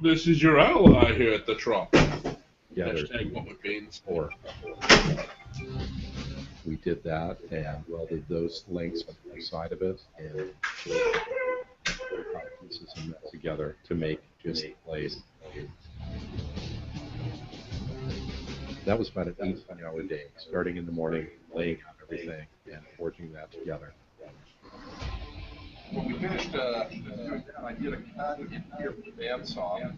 This is your ally here at the Trop. Yeah, Hashtag what with beans. Or we did that and welded those links on the side of it and pieces and that together to make just a blade. That was about an 18-hour day, starting in the morning, laying out everything, and forging that together. When we finished doing that, I did a cut in here with the bandsaw,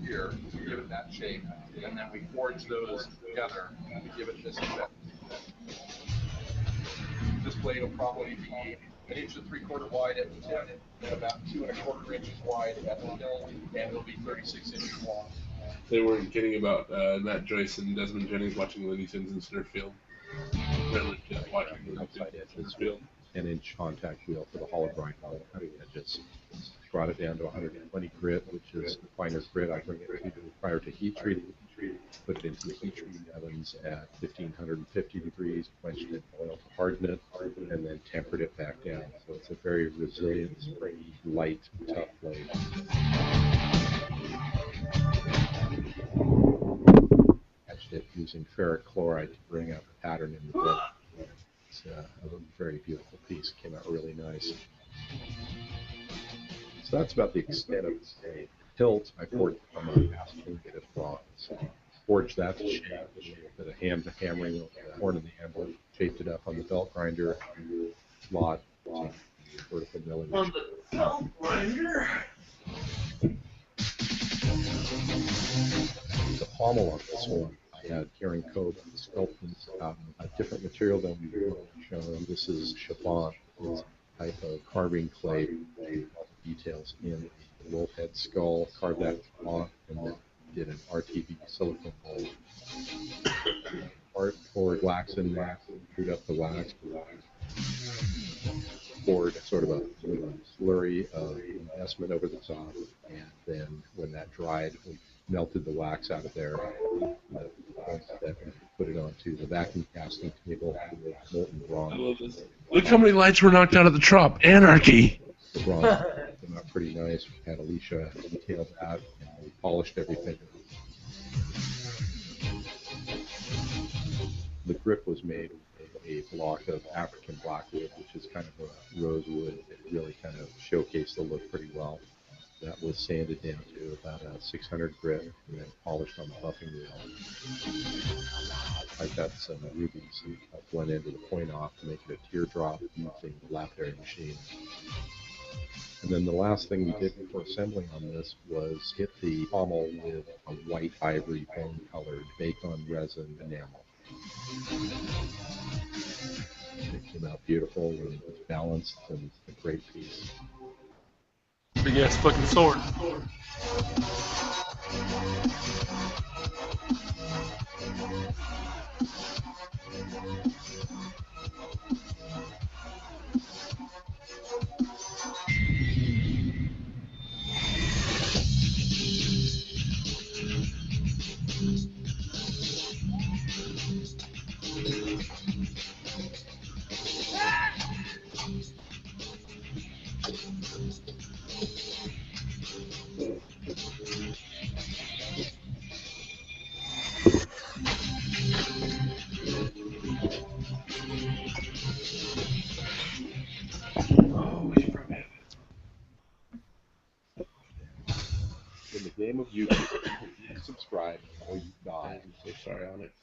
here, to give it that shape, and then we forged those together to give it this effect. This blade will probably be 1 3/4 wide at the tip, and about 2 1/4 inches wide at the hill, and it'll be 36 inches long. They weren't kidding about Matt Joyce and Desmond Jennings watching Looney Tunes in center field. They're legit watching Looney Tunes in center field. 10-inch contact wheel for the hollow grind on the cutting edges. Brought it down to 120 grit, which is the finer grit I bring it to prior to heat treating. Put it into the heat treating ovens at 1550 degrees, quenched it in oil to harden it, and then tempered it back down. So it's a very resilient, springy, light, tough blade. Etched it using ferric chloride to bring out the pattern in the blade. It's a very beautiful piece. Came out really nice. So that's about the extent of the hilt. I forged from a cast ingot of bronze. Forged that to shape. Did a hammering of the horn of the handle. Shaped it up on the belt grinder. Slot. Vertical milling. On the belt grinder. The pommel on this one, I had Karen Cove sculpted a different material than we were shown. This is chiffon. It's a type of carving clay. Details in the wolf head skull, carved that off, and then did an RTV silicone mold. Poured wax in there, screwed up the wax, poured sort of a slurry of investment over the top, and then when that dried, we melted the wax out of there. That put it onto the vacuum casting table with molten bronze. I love this. Look how many lights were knocked out of the Trop. Anarchy. The bronze came out pretty nice. We had Alicia detail that, and we polished everything. The grip was made with a block of African blackwood, which is kind of a rosewood. It really kind of showcased the look pretty well. That was sanded down to about a 600 grit and then polished on the buffing wheel. I've got some rubies and cut one end of the point off to make it a teardrop using the lapidary machine. And then the last thing we did before assembling on this was hit the pommel with a white ivory bone colored baked on resin enamel. It came out beautiful and it's balanced and it's a great piece. Big ass fucking sword. In the game of YouTube, subscribe or you die. I'm so sorry, Onyx.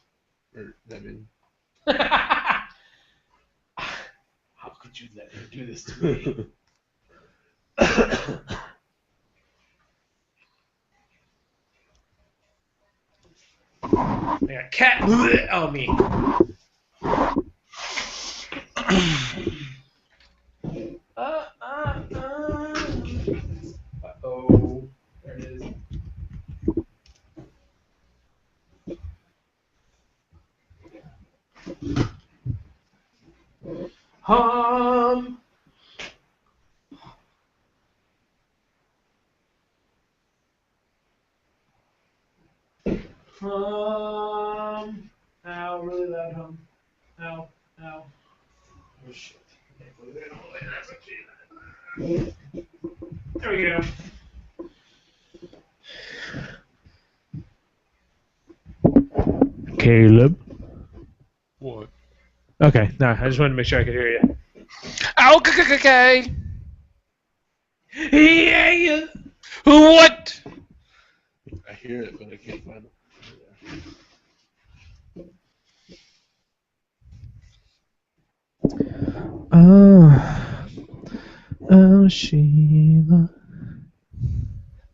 Or Devin. How could you let her do this to me? I got cat on me. Uh-oh. There it is. Ow, really loud hum. Ow, ow. Oh shit. Can't believe it. There we go. Caleb. What? Okay, no, I just wanted to make sure I could hear you. Okay. Yeah. What? I hear it, but I can't find it. Oh, Sheila.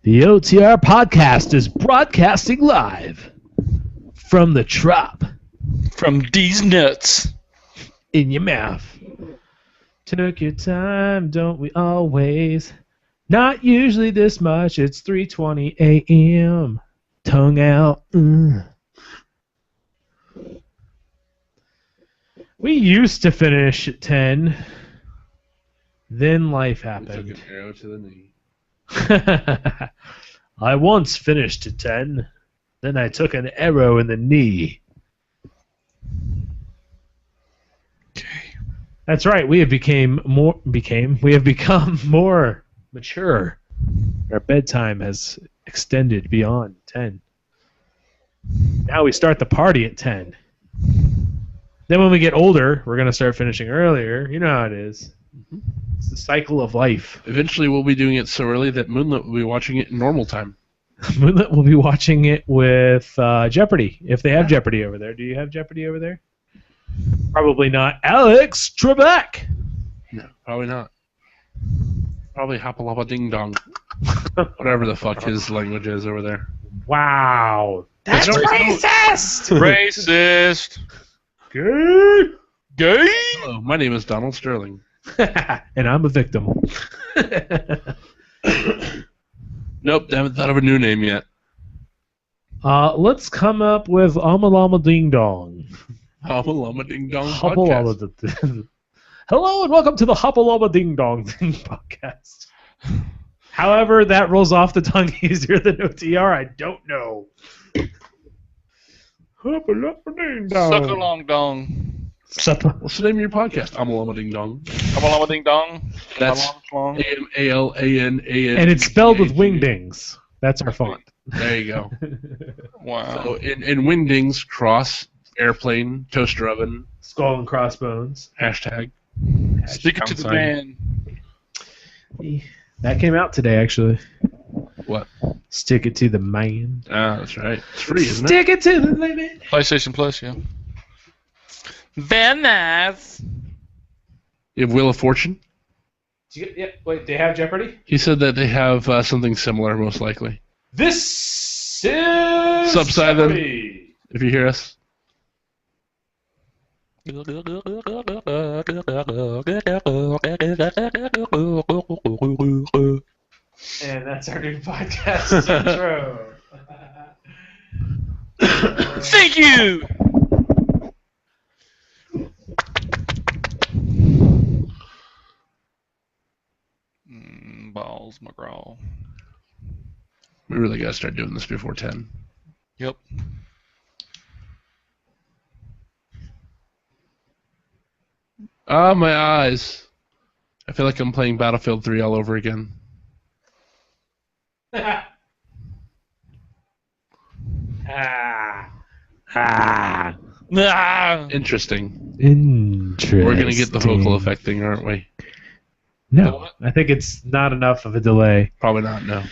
The OTR Podcast is broadcasting live from the Trop From these nuts. in your mouth. Took your time, don't we always? Not usually this much. It's 3:20 a.m. Tongue out. We used to finish at 10. Then life I took happened. an arrow to the knee. I once finished at 10. Then I took an arrow in the knee. Okay. That's right. We have become more mature. Our bedtime has extended beyond 10. Now we start the party at 10. Then when we get older, we're going to start finishing earlier. You know how it is. It's the cycle of life. Eventually, we'll be doing it so early that Moonlit will be watching it in normal time. Moonlit will be watching it with Jeopardy, if they have Jeopardy over there. Do you have Jeopardy over there? Probably not. Alex Trebek! No, probably not. Probably Hopalapa Ding Dong. Whatever the fuck his language is over there. Wow. That's I don't know. racist! Racist. Good. Gay. Hello, my name is Donald Sterling. And I'm a victim. Nope, they haven't thought of a new name yet. Let's come up with Amalama Ding Dong. Hopalama Ding Dong podcast. Hopalama. Hello and welcome to the Hopalama Ding Dong podcast. However, that rolls off the tongue easier than OTR. I don't know. Hopalama Ding Dong. Suck along dong. What's the name of your podcast? Hopalama Ding Dong. Come along, ding dong. That's Long. AMALANAN. And it's spelled with wingdings. That's our font. There you go. Wow. So in wingdings, cross, airplane, toaster oven, Skull and crossbones. hashtag. Stick it to the Sign. man. That came out today, actually. What? Stick it to the man. Ah, that's right. It's free, isn't it? Stick it to the limit. PlayStation Plus, yeah. Very nice. You have Wheel of Fortune? Wait, they have Jeopardy? He said that they have something similar, most likely. This is Subside them. Jeopardy. If you hear us. And that's our new podcast intro. Thank you. Balls, McGraw. We really got to start doing this before 10. Yep. Ah, my eyes. I feel like I'm playing Battlefield 3 all over again. Ah. Interesting. Interesting. We're going to get the vocal effect thing, aren't we? No, I think it's not enough of a delay. Probably not, no.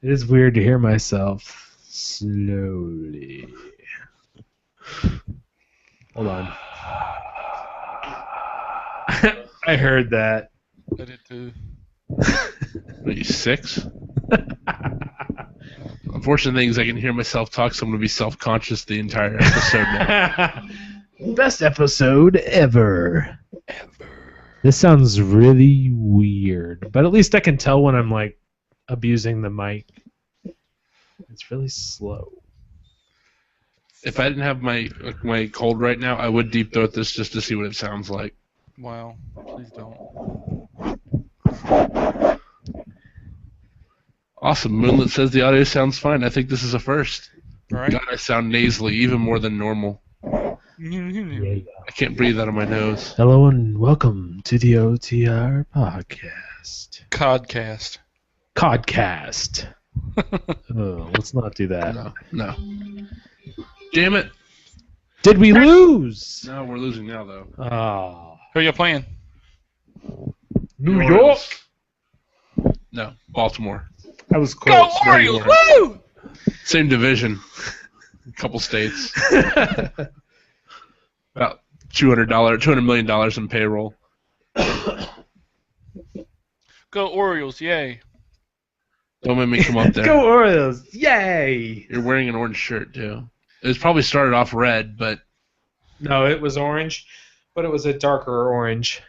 It is weird to hear myself slowly. Hold on. I heard that. I did too. Are you 6? Unfortunate thing is I can hear myself talk, so I'm going to be self-conscious the entire episode now. Best episode ever. This sounds really weird, but at least I can tell when I'm like abusing the mic. It's really slow. If I didn't have my cold right now, I would deep throat this just to see what it sounds like. Wow. Please don't. Awesome. Moonlit says the audio sounds fine. I think this is a first. Right? God, I sound nasally, even more than normal. Yeah. I can't breathe out of my nose. Hello and welcome to the OTR Podcast. Codcast. Codcast. Oh, let's not do that. No. Damn it. Did we lose? No, we're losing now, though. Oh. Who are you playing? New The York. Orioles. No, Baltimore. I was close. Go Orioles! Woo! Same division. A couple states. About $200 million in payroll. Go Orioles! Yay! Don't make me come up there. Go Orioles! Yay! You're wearing an orange shirt, too. It was probably started off red, but No, it was orange, but it was a darker orange.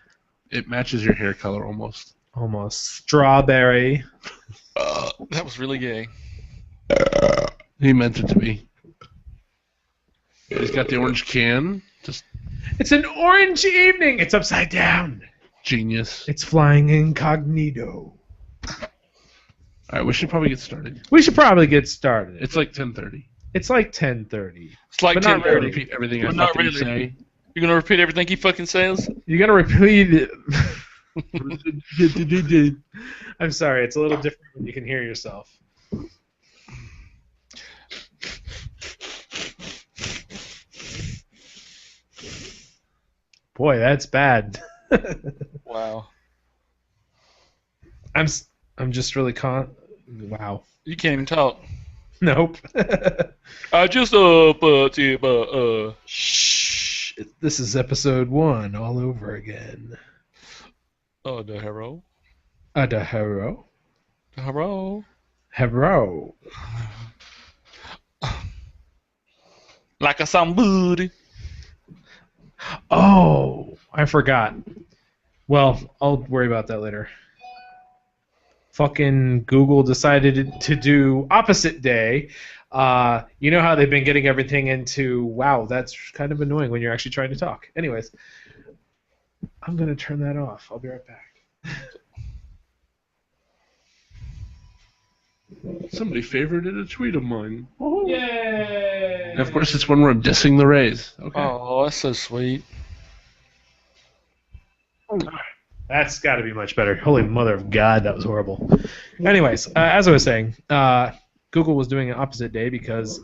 it matches your hair color almost. Almost. Strawberry. That was really gay. He meant it to be. He's got the orange can. Just It's an orange evening! It's upside down! genius. It's flying incognito. All right, we should probably get started. We should probably get started. It's like 10:30. It's like 10:30. It's like But not 10:30. really. Repeat everything I Well, not fucking really. say. You're gonna repeat everything he fucking says? You gotta repeat it. I'm sorry, it's a little different when you can hear yourself. Boy, that's bad. Wow. I'm just really wow. You can't even talk. Nope. I just Shh. This is episode 1 all over again. the hero. The hero. The hero. Hero. Like a somebody. Oh, I forgot. Well, I'll worry about that later. Fucking Google decided to do opposite day. You know how they've been getting everything into, wow, that's kind of annoying when you're actually trying to talk. Anyways, I'm going to turn that off. I'll be right back. Somebody favorited a tweet of mine. Yay! And of course, it's one where I'm dissing the Rays. Okay. Oh, that's so sweet. That's got to be much better. Holy mother of God, that was horrible. Anyways, as I was saying, Google was doing an opposite day because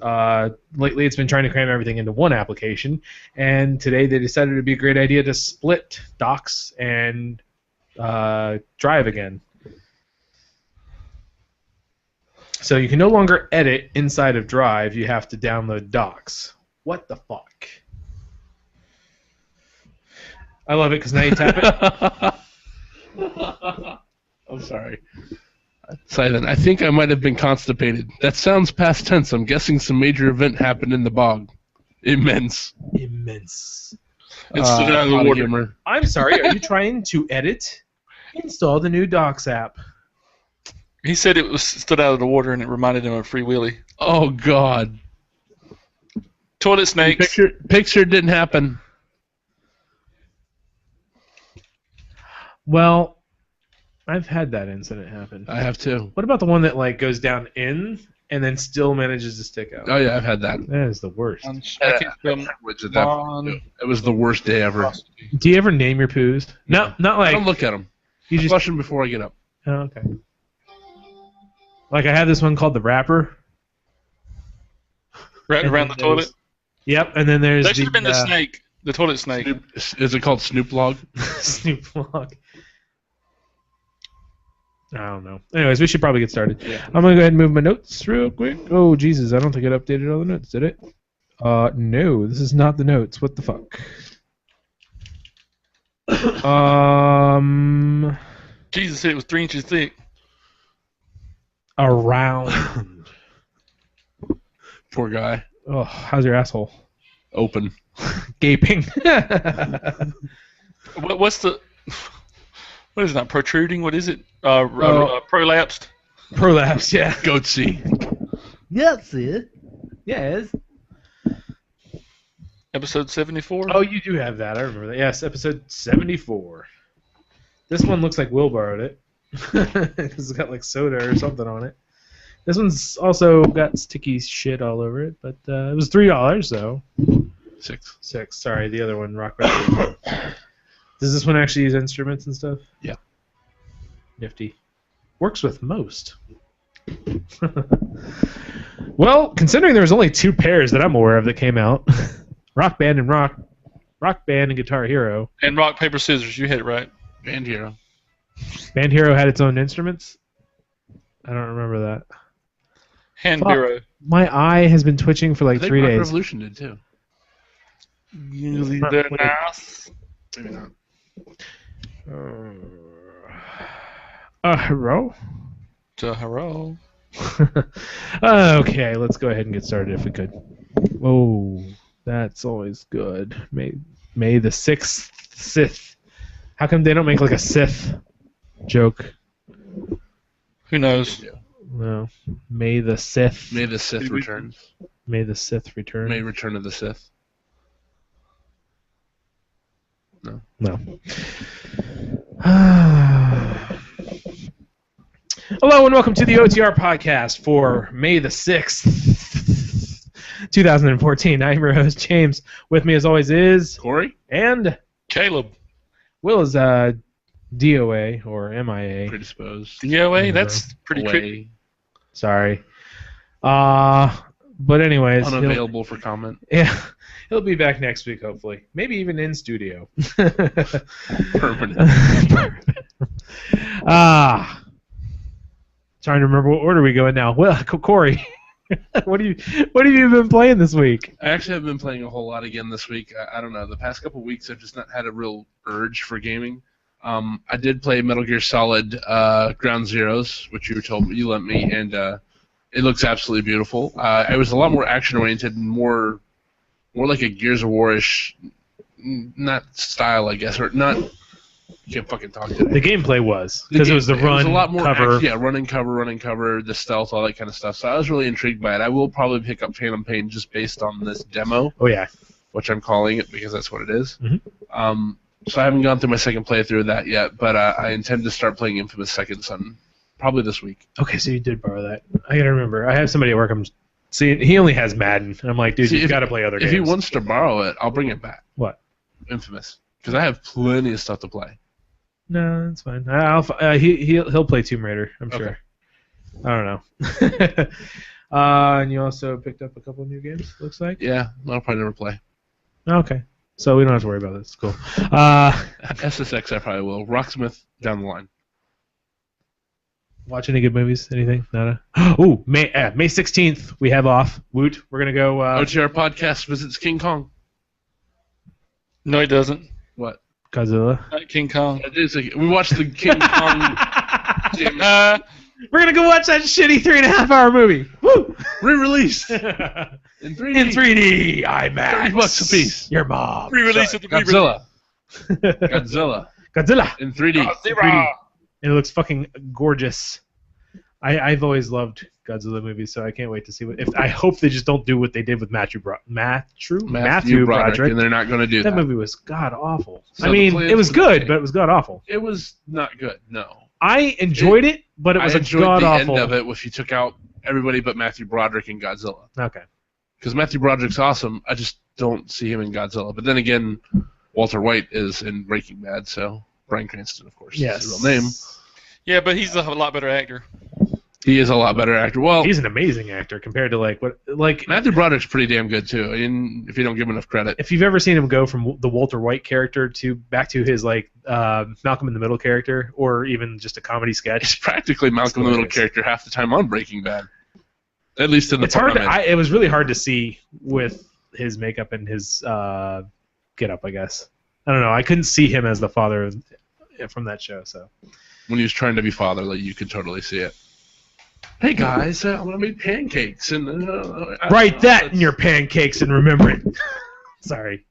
lately it's been trying to cram everything into one application, and today they decided it would be a great idea to split Docs and Drive again. So you can no longer edit inside of Drive. You have to download Docs. What the fuck? I love it because now you tap it. I'm sorry. Silent. I think I might have been constipated. That sounds past tense. I'm guessing some major event happened in the bog. Immense. Immense. It's stood out of the water. Humor. I'm sorry, are you trying to edit? Install the new Docs app. He said it was stood out of the water and it reminded him of Free Willy. Oh God. Toilet snakes. Picture didn't happen. Well, I've had that incident happen. I have too. What about the one that like goes down in and then still manages to stick out? Oh yeah, I've had that. That is the worst. Unchecking from It was the worst day ever. Do you ever name your poos? No, not I like don't look at them. you just. Flush them before I get up. Oh, okay. Like I had this one called the Wrapper. Right around the toilet. Yep, and then there's That should have been the snake. The toilet snake. Is it called Snoop Log? Snoop Log. I don't know. Anyways, we should probably get started. Yeah. I'm gonna go ahead and move my notes real quick. Oh Jesus, I don't think it updated all the notes, did it? No, this is not the notes. What the fuck? Jesus said it was 3 inches thick. Around. Poor guy. Oh, how's your asshole? Open. Gaping. What's the? What is that? Protruding? What is it? Prolapsed. Prolapse, yeah. Goatsy. Yes, it. Yes. Episode 74. Oh, you do have that. I remember that. Yes, episode 74. This one looks like Will borrowed it. Because it's got like soda or something on it. This one's also got sticky shit all over it, but it was $3, so. $6. Sorry, the other one, Rock Record. Does this one actually use instruments and stuff? Yeah. Nifty. Works with most. Well, considering there's only 2 pairs that I'm aware of that came out, Rock Band and Guitar Hero. And rock, paper, scissors. You hit it right. Band Hero. Band Hero had its own instruments? I don't remember that. Hand Fuck. Bureau. My eye has been twitching for I like think 3 Rock days. Revolution did too. Usually Not they're weird. nice. Maybe not. Hero? Hello. Okay, let's go ahead and get started if we could. Oh, that's always good. May the 6th Sith. How come they don't make like a Sith joke? Who knows? No. May the Sith. May the Sith returns. May the Sith return. May Return of the Sith. No. Hello and welcome to the OtR Podcast for May the 6th, 2014. I'm your host, James. With me as always is... Corey? And Caleb. Will is DOA or MIA. Predisposed. DOA? That's pretty Away. tricky. Sorry. But anyways... Unavailable for comment. Yeah. He'll be back next week, hopefully. Maybe even in studio. Permanent. Trying to remember what order we go in now. Well, Corey, what have you been playing this week? I actually have been playing a whole lot again this week. I don't know. The past couple of weeks, I've just not had a real urge for gaming. I did play Metal Gear Solid Ground Zeroes, which you lent me, and it looks absolutely beautiful. It was a lot more action-oriented and more like a Gears of War-ish, not style, I guess, or not. You can't fucking talk today. The gameplay was because it was the run, it was a lot more cover. run and cover, the stealth, all that kind of stuff. So I was really intrigued by it. I will probably pick up Phantom Pain just based on this demo, Oh yeah. which I'm calling it because that's what it is. Mhm. So I haven't gone through my second playthrough of that yet, but I intend to start playing Infamous Second Son probably this week. Okay, so you did borrow that. I gotta remember. I have somebody at work. He only has Madden, and I'm like, dude, you've got to play other games. If he wants to borrow it, I'll bring it back. What? Infamous, because I have plenty of stuff to play. No, that's fine. He'll play Tomb Raider, I'm sure. I don't know. And you also picked up a couple of new games, looks like? Yeah, I'll probably never play. Okay. So we don't have to worry about this. Cool. SSX I probably will. Rocksmith down the line. Watch any good movies? Anything? Nada? Ooh, May 16th, we have off. Woot. We're going to go... OtR Podcast visits King Kong. No, he doesn't. What? Godzilla. Not King Kong. We watched the King Kong We're going to go watch that shitty 3.5-hour movie. Woo! re-release in 3D. In 3D, IMAX. $30 a piece. Your mom. Re-release at the Godzilla. Godzilla. In 3D. Godzilla. And it looks fucking gorgeous. I've always loved Godzilla movies, so I can't wait to see I hope they just don't do what they did with Matthew Broderick. And they're not going to do that. That movie was god awful. So I mean, the plans it was for the good, game- but it was god awful. It was not good, no. I enjoyed it, but it was I a enjoyed god the awful. end of it if you took out everybody but Matthew Broderick and Godzilla. Okay. Because Matthew Broderick's awesome, I just don't see him in Godzilla. But then again, Walter White is in Breaking Bad, so Bryan Cranston, of course, Yes. is his real name. Yeah, but he's a lot better actor. He is a lot better actor. Well, He's an amazing actor compared to Matthew Broderick's pretty damn good too. If you don't give him enough credit. if you've ever seen him go from the Walter White character back to his Malcolm in the Middle character, or even just a comedy He's sketch. practically Malcolm in the Middle hilarious. character half the time on Breaking Bad. At least in the It's hard. part I'm in. It was really hard to see with his makeup and his get up. I guess I don't know. I couldn't see him as the father from that show. So When he was trying to be fatherly, you could totally see it. Hey guys, I'm gonna make pancakes and write that in your pancakes and remember it. Sorry,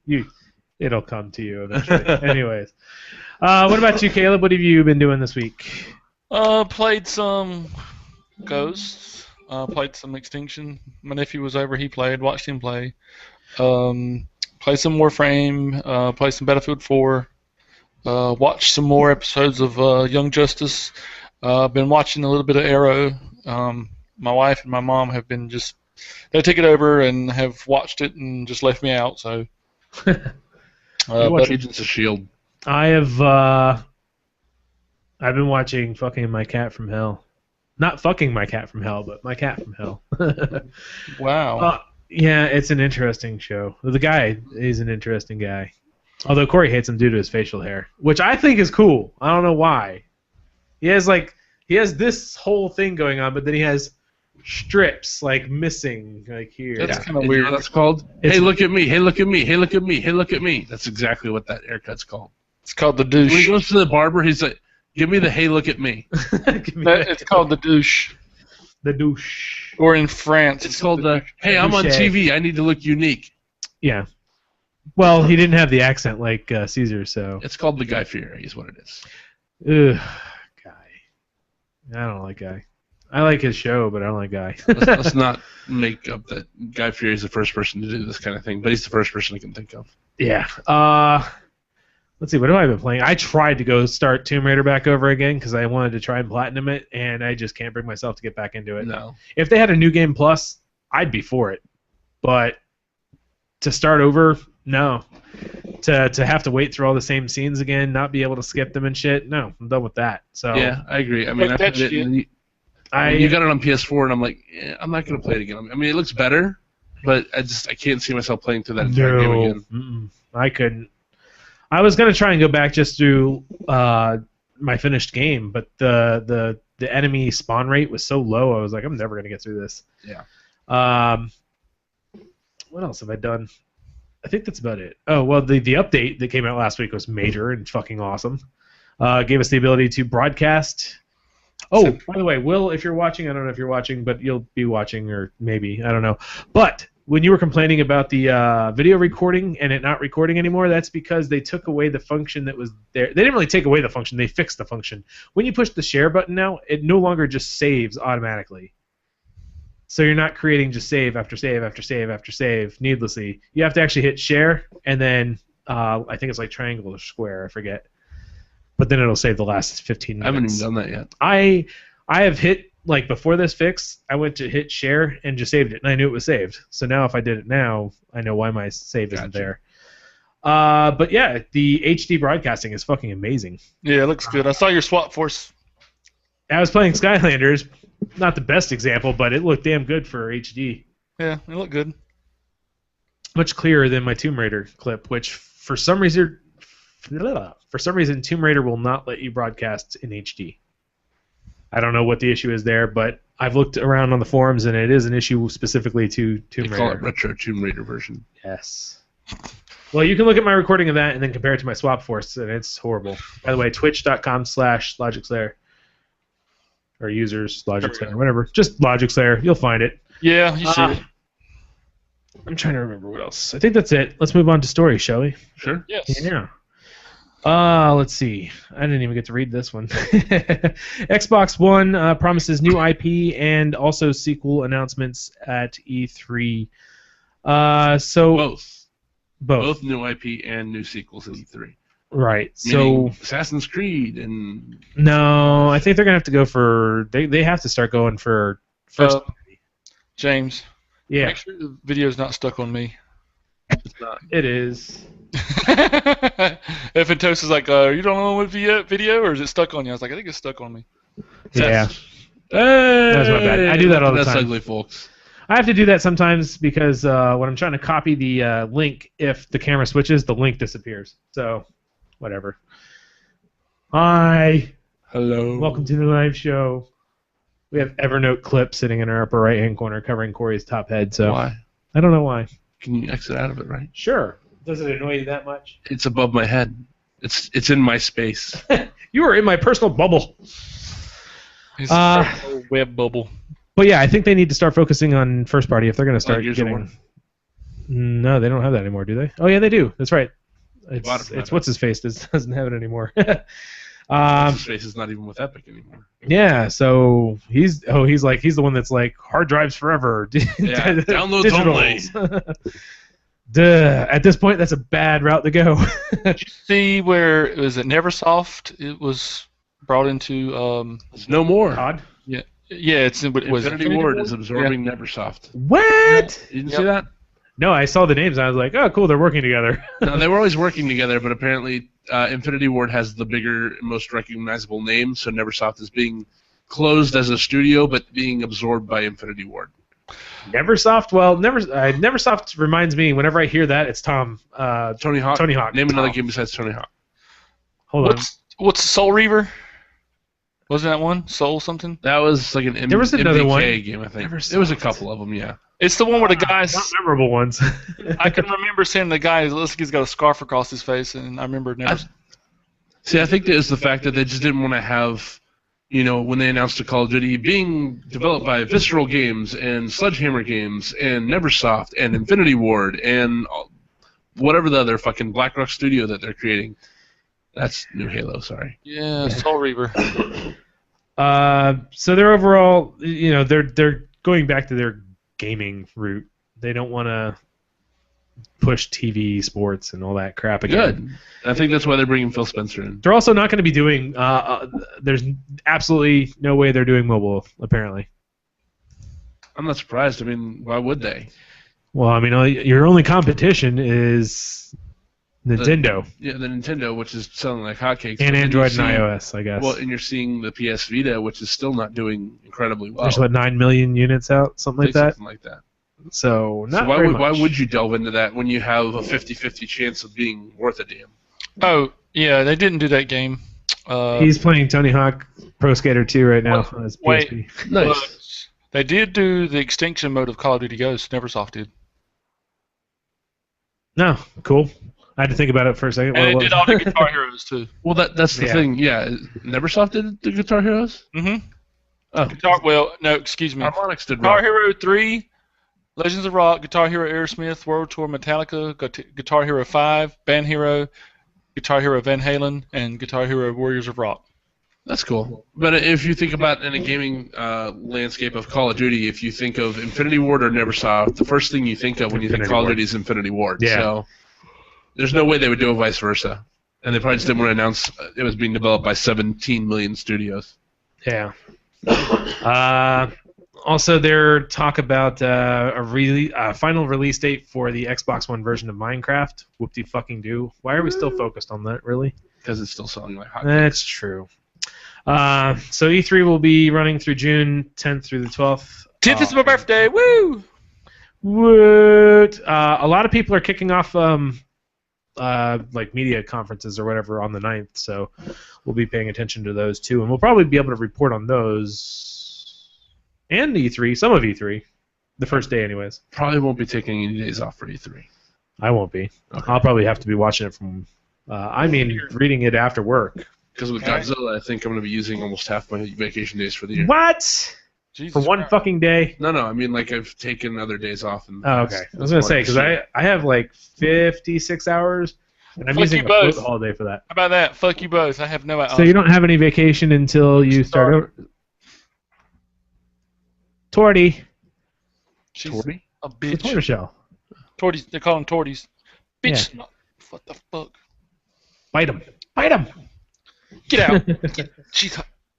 it'll come to you eventually. Anyways, what about you, Caleb? What have you been doing this week? Played some Ghosts. Played some Extinction. My nephew was over. He played. Watched him play. Played some Warframe. Played some Battlefield 4. Watched some more episodes of Young Justice. Been watching a little bit of Arrow. My wife and my mom have been they took it over and have watched it and just left me out. So, watch Agents of S.H.I.E.L.D. I have. I've been watching fucking My Cat from Hell. Not fucking my cat from hell, but my cat from hell. Wow. Yeah, it's an interesting show. The guy is an interesting guy. Although Corey hates him due to his facial hair, which I think is cool. I don't know why. He has this whole thing going on, but then he has strips missing here. That's kind of And weird. You know what that's called? It's- Hey, look at me. Hey, look at me. Hey, look at me. Hey, look at me. That's exactly what that haircut's called. It's called the When he douche. goes to the barber, he's like, "Give me the hey, look at me." Give me It's called the douche. the douche. Or in France, It's called the hey, I'm on Douche. TV. I need to look unique. Yeah. Well, he didn't have the accent like Caesar, so. It's called the Guy Fieri, is what it is. Ugh, Guy. I don't like Guy. I like his show, but I don't like Guy. Let's not make up that Guy Fieri is the first person to do this kind of thing, but he's the first person I can think of. Yeah. Let's see. What have I been playing? I tried to go start Tomb Raider back over again because I wanted to try and platinum it, and I just can't bring myself to get back into it. No. If they had a new game plus, I'd be for it. But to start over, no. To have to wait through all the same scenes again, not be able to skip them and shit, no. I'm done with that. So Yeah, I agree. I mean, Like I that played it, shit. and you got it on PS4, and I'm like, I'm not going to play it again. I mean, it looks better, but I can't see myself playing through that entire game no, again. I couldn't. I was gonna try and go back just through my finished game, but the enemy spawn rate was so low. I was like, I'm never gonna get through this. Yeah. What else have I done? I think that's about it. Oh well, the update that came out last week was major and fucking awesome. Gave us the ability to broadcast. Oh, by the way, Will, if you're watching, I don't know if you're watching, but you'll be watching, or maybe, I don't know. But when you were complaining about the video recording and it not recording anymore, that's because they took away the function that was there. They didn't really take away the function, they fixed the function. When you push the share button now, it no longer just saves automatically. So you're not creating just save after save after save after save needlessly. You have to actually hit share, and then I think it's like triangle or square, I forget. But then it'll save the last 15 minutes. I haven't even done that yet. I have hit, like, before this fix, I went to hit share and just saved it, and I knew it was saved. So now if I did it now, I know why my save isn't there. But yeah, the HD broadcasting is fucking amazing. Yeah, it looks good. I saw your SWAT force. I was playing Skylanders, not the best example, but it looked damn good for HD. Yeah, it looked good. Much clearer than my Tomb Raider clip, which for some reason Tomb Raider will not let you broadcast in HD. I don't know what the issue is there, but I've looked around on the forums, and it is an issue specifically to Tomb They call it Raider. Retro Tomb Raider version. Yes. Well, you can look at my recording of that and then compare it to my Swap Force, and it's horrible. By the way, twitch.com/LogicSlayer. Or users, LogicSlayer, whatever. Just LogicSlayer. You'll find it. Yeah, you see it. I'm trying to remember what else. I think that's it. Let's move on to story, shall we? Sure. Yes. Yeah. Let's see. I didn't even get to read this one. Xbox One promises new IP and also sequel announcements at E3. Both Both. new IP and new sequels in E3. Right. Meaning So Assassin's Creed and no, I think they're gonna have to go for. They have to start going for first. James, Yeah, make sure the video's not stuck on me. it's not. it is. If Toast is like, you don't know what video, or is it stuck on you? I was like, I think it's stuck on me. Yeah. Hey, That's my bad. I do that all the That's time. ugly, folks. I have to do that sometimes because when I'm trying to copy the link, if the camera switches, the link disappears. So, whatever. Hi. Hello. Welcome to the live show. We have Evernote clip sitting in our upper right-hand corner covering Corey's top head. So Why? I don't know why. Can you exit out of it, right? Sure. Does it annoy you that much? It's above my head. It's in my space. You are in my personal bubble. It's a web bubble. But yeah, I think they need to start focusing on first party if they're going to start Gears of getting. War. No, they don't have that anymore, do they? Oh yeah, they do. That's right. bought it from It's Epic. what's his face doesn't have it anymore. His space is not even with Epic anymore. Yeah, so he's the one that's like hard drives forever. Yeah, downloads only. Duh. At this point, that's a bad route to go. Did you see where it was at Neversoft? It was brought into It's no more. Odd. yeah, it's in what was it, Infinity Ward is absorbing Neversoft. What? You didn't see that? No, I saw the names. And I was like, oh, cool, they're working together. No, they were always working together, but apparently Infinity Ward has the bigger, most recognizable name, so Neversoft is being closed as a studio, but being absorbed by Infinity Ward. Neversoft. Well, Neversoft reminds me. Whenever I hear that, it's Tony Hawk. Tony Hawk. Name another game besides Tony Hawk. Hold on. What's Soul Reaver? Wasn't that one? Soul something? That was like an There was another MDK one. game, I think. There was a couple of them, yeah. It's the one where the guy's... Not memorable ones. I can remember seeing the guy, looks like he's got a scarf across his face, and I remember never... I think it was the fact that they just didn't want to have, when they announced the Call of Duty being developed by Visceral Games and Sledgehammer Games and Neversoft and Infinity Ward and whatever the other fucking BlackRock studio that they're creating. That's New Halo, sorry. Yeah, Soul Reaver. So they're overall, they're going back to their gaming route. They don't want to push TV, sports, and all that crap again. Good. I think that's why they're bringing Phil Spencer in. They're also not going to be doing. There's absolutely no way they're doing mobile. Apparently. I'm not surprised. I mean, why would they? Well, I mean, your only competition is Nintendo. The Nintendo, which is selling like hotcakes. And Android and iOS, I guess. Well, and you're seeing the PS Vita, which is still not doing incredibly well. There's 9 million units out, something like that. Something like that. So not why very would much. why would you delve into that when you have a 50-50 chance of being worth a damn? Oh, yeah, they didn't do that game. He's playing Tony Hawk Pro Skater 2 right now on his PSP. Nice. They did do the extinction mode of Call of Duty Ghosts. Neversoft did. No, cool. I had to think about it for a second. And they did all the Guitar Heroes, too. Well, that's the thing. Yeah, Neversoft did the Guitar Heroes? Mm-hmm. Oh. Excuse me. Harmonix did Guitar Rock. Hero 3, Legends of Rock, Guitar Hero Aerosmith, World Tour Metallica, Guitar Hero 5, Band Hero, Guitar Hero Van Halen, and Guitar Hero Warriors of Rock. That's cool. But if you think about in a gaming landscape of Call of Duty, if you think of Infinity Ward or Neversoft, the first thing you think of when you think Infinity Call of Ward. Duty is Infinity Ward. Yeah. So there's no way they would do it vice versa. And they probably just didn't want to announce it was being developed by 17 million studios. Yeah. Also, there talk about a final release date for the Xbox One version of Minecraft. Whoop-de-fucking-do. Why are we still focused on that, really? Because it's still selling like hot. That's true. So E3 will be running through June 10th through the 12th. 10th is my birthday. Woo! Woot! A lot of people are kicking off like media conferences or whatever on the 9th, so we'll be paying attention to those too, and we'll probably be able to report on those and E3, some of E3, the first day anyways. Probably won't be taking any days off for E3. I won't be. Okay. I'll probably have to be watching it from, reading it after work. Because with Godzilla, I think I'm going to be using almost half my vacation days for the year. What? Jesus For one Christ. fucking day? No, I mean like I've taken other days off. Oh, okay. I was going to say, because I have like 56 hours, and I'm Fuck using you a float both. holiday for that. How about that? Fuck you both. I have no... So you don't have any vacation until you start over? Torty. She's Torty? a The bitch. tortoiseshell. Torties. They call them torties. Bitch. What the fuck? Bite him. Bite him. Get out. She's...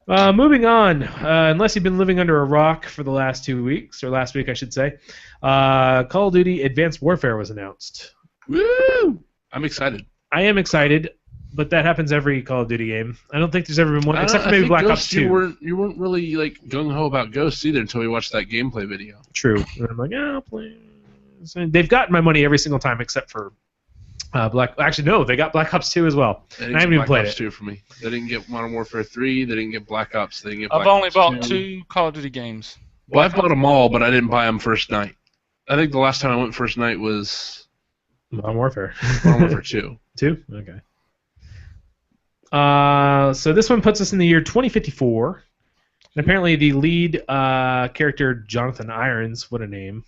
Moving on, unless you've been living under a rock for the last 2 weeks, or last week I should say, Call of Duty Advanced Warfare was announced. Woo! I'm excited. I am excited, but that happens every Call of Duty game. I don't think there's ever been one, except for maybe Black Ops 2. You weren't really like gung ho about Ghosts either until we watched that gameplay video. True. And I'm like, I'll play. And they've gotten my money every single time except for Actually, no, they got Black Ops 2 as well. They I didn't haven't get even Black played Ops it. 2 for me. They didn't get Modern Warfare 3. They didn't get Black Ops. They didn't get. I've Black only Ops bought 2. 2 Call of Duty games. Well, I've bought them all, but I didn't buy them first night. I think the last time I went first night was Modern Warfare. Modern Warfare 2. 2? Okay. So this one puts us in the year 2054. And apparently the lead character, Jonathan Irons, what a name,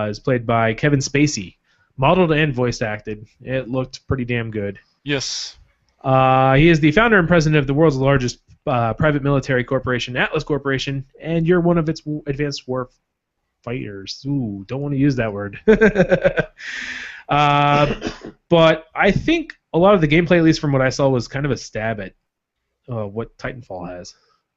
is played by Kevin Spacey. Modeled and voice acted. It looked pretty damn good. Yes. He is the founder and president of the world's largest private military corporation, Atlas Corporation, and you're one of its advanced war fighters. Ooh, don't want to use that word. But I think a lot of the gameplay, at least from what I saw, was kind of a stab at what Titanfall has.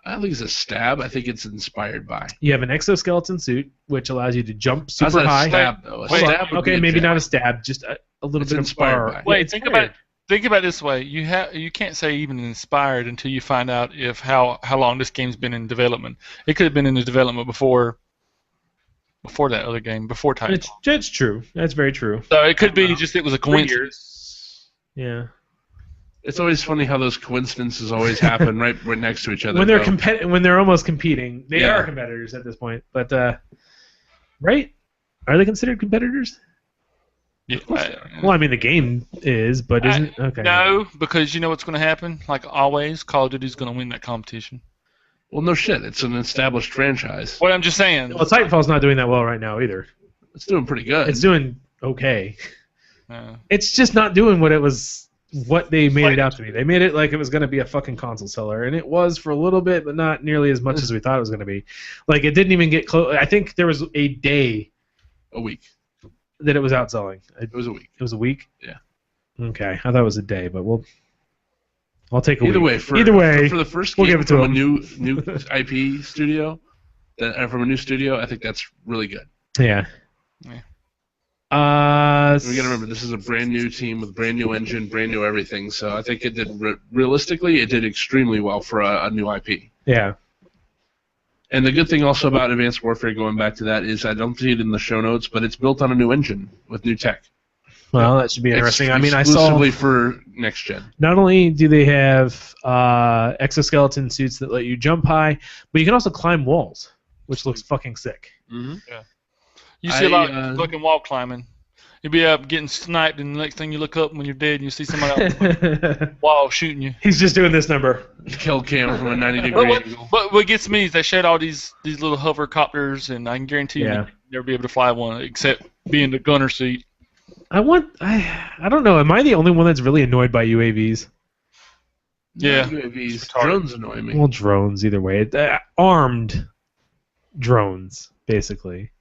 I don't think it's a stab. I think it's inspired by. You have an exoskeleton suit, which allows you to jump How's super that a high. stab, though? A Wait, stab would Okay, be a maybe jab. not a stab, just a little It's bit inspired of by. Yeah, Wait, it's think about it. think about it this way: you can't say even inspired until you find out if how long this game's been in development. It could have been in the development before that other game, before Titanfall. That's true. That's very true. So it could be just it was a coincidence. Yeah. It's always funny how those coincidences always happen right next to each other. When they're when they're almost competing, they Yeah. are competitors at this point. But right? Are they considered competitors? Yeah, Well, I mean, the game is, but isn't okay? No, because you know what's going to happen. Like always, Call of Duty's going to win that competition. Well, no shit. It's an established franchise. What I'm just saying. Well, Titanfall's not doing that well right now either. It's doing pretty good. It's doing okay. Uh, It's just not doing what they made it out to be. They made it like it was going to be a fucking console seller, and it was for a little bit, but not nearly as much as we thought it was going to be. Like, it didn't even get close. I think there was a day a week. that it was outselling. It was a week. It was a week? Yeah. Okay, I thought it was a day, but I'll take a Either week. way, for the first we'll game give it to from a them. new IP studio, from a new studio, I think that's really good. Yeah. Yeah. We got to remember this is a brand new team with brand new engine, brand new everything. So I think it did realistically, it did extremely well for a new IP. Yeah. And the good thing also about Advanced Warfare, going back to that, is I don't see it in the show notes, but it's built on a new engine with new tech. Well, that should be interesting. I mean, I saw exclusively for next gen. not only do they have exoskeleton suits that let you jump high, but you can also climb walls, which looks fucking sick. Mm-hmm. you see a lot of fucking wall climbing. You'll be up getting sniped, and the next thing you look up when you're dead, and you see somebody else on the wall shooting you. He's just doing this number. Kill cam from a 90-degree angle. But what gets me is they showed all these little hovercopters, and I can guarantee Yeah. you'll never be able to fly one except be in the gunner seat. I don't know. Am I the only one that's really annoyed by UAVs? Yeah. UAVs. Retarded. Drones annoy me. Well, drones, either way. Armed drones, basically.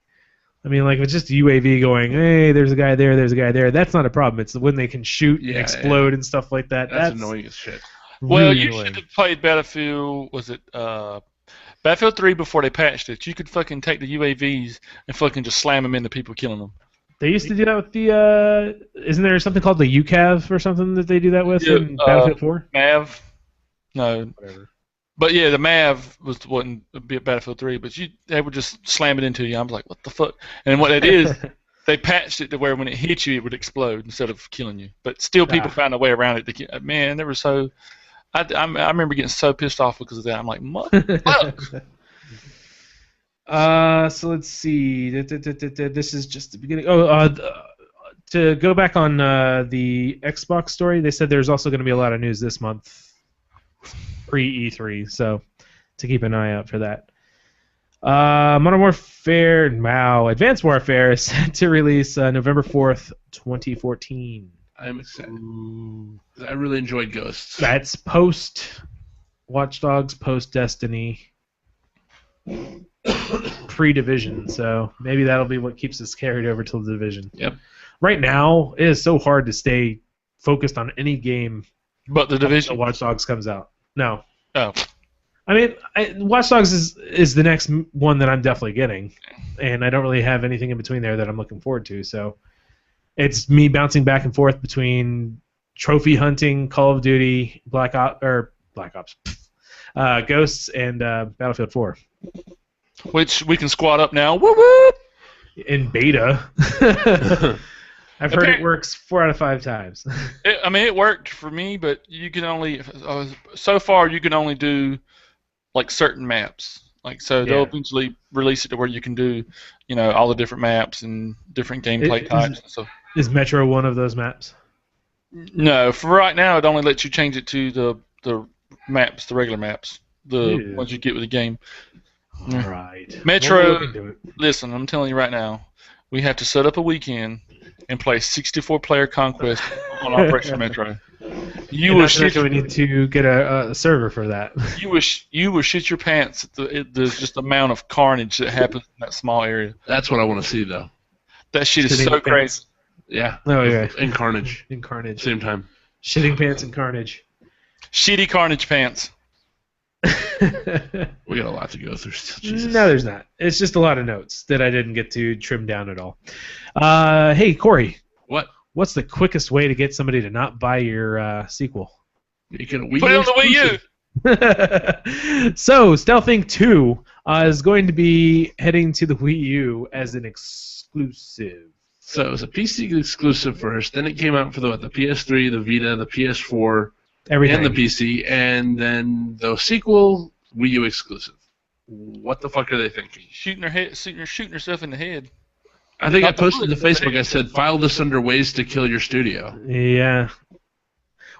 I mean, like, if it's just a UAV going, hey, there's a guy there, there's a guy there, that's not a problem. It's when they can shoot and Yeah, explode and stuff like that. That's annoying as shit. Well, really you annoying. should have played Battlefield. Was it Battlefield 3 before they patched it? You could fucking take the UAVs and fucking just slam them into people, killing them. They used to do that with the, isn't there something called the UCAV or something that they do that with in Battlefield 4? MAV? No. Whatever. But yeah, the MAV wasn't Battlefield 3, but they would just slam it into you. I'm like, what the fuck? And what it is, they patched it to where when it hit you, it would explode instead of killing you. But still, people found a way around it. Man, they were so. I remember getting so pissed off because of that. I'm like, fuck. So let's see. This is just the beginning. To go back on the Xbox story, they said there's also going to be a lot of news this month, pre-E3, so to keep an eye out for that. Modern Warfare, Advanced Warfare is set to release November 4th, 2014. I'm excited. I really enjoyed Ghosts. That's post Watch Dogs, post Destiny, pre-Division, so maybe that'll be what keeps us carried over till the Division. Yep. Right now, it is so hard to stay focused on any game But the Division. until Watch Dogs comes out. No. Oh. I mean, Watch Dogs is the next one that I'm definitely getting, and I don't really have anything in between there that I'm looking forward to, so it's me bouncing back and forth between trophy hunting, Call of Duty, Black Ops, Ghosts, and Battlefield 4. Which we can squat up now. Woo woo! In beta. I've heard it works 4 out of 5 times. It worked for me, but you can only so far you can only do like certain maps. Like so, they'll eventually release it to where you can do, all the different maps and different gameplay types and stuff. Is Metro one of those maps? No, for right now, it only lets you change it to the maps, the regular maps, the ones you get with the game. All right. Metro. We'll look into it. Listen, I'm telling you right now, we have to set up a weekend and play 64-player Conquest on Operation Metro. We need to get a server for that. You will shit your pants at the just amount of carnage that happens in that small area. That's what I want to see, though. That shit is so crazy. Yeah. Oh, yeah. In Carnage. In Carnage. Same time. Shitting pants and Carnage. Shitty Carnage pants. We got a lot to go through still. Jesus. No, there's not. It's just a lot of notes that I didn't get to trim down at all. Hey, Corey. What? what's the quickest way to get somebody to not buy your sequel? You can Wii Play U on the Wii U. exclusive. So, Stealth Inc. 2 is going to be heading to the Wii U as an exclusive. So it was a PC exclusive first. Then it came out for the PS3, the Vita, the PS4, Everything. and the PC. And then the sequel, Wii U exclusive. What the fuck are they thinking? Shooting herself in the head. I think I posted to Facebook. I said, file this under ways to kill your studio. Yeah.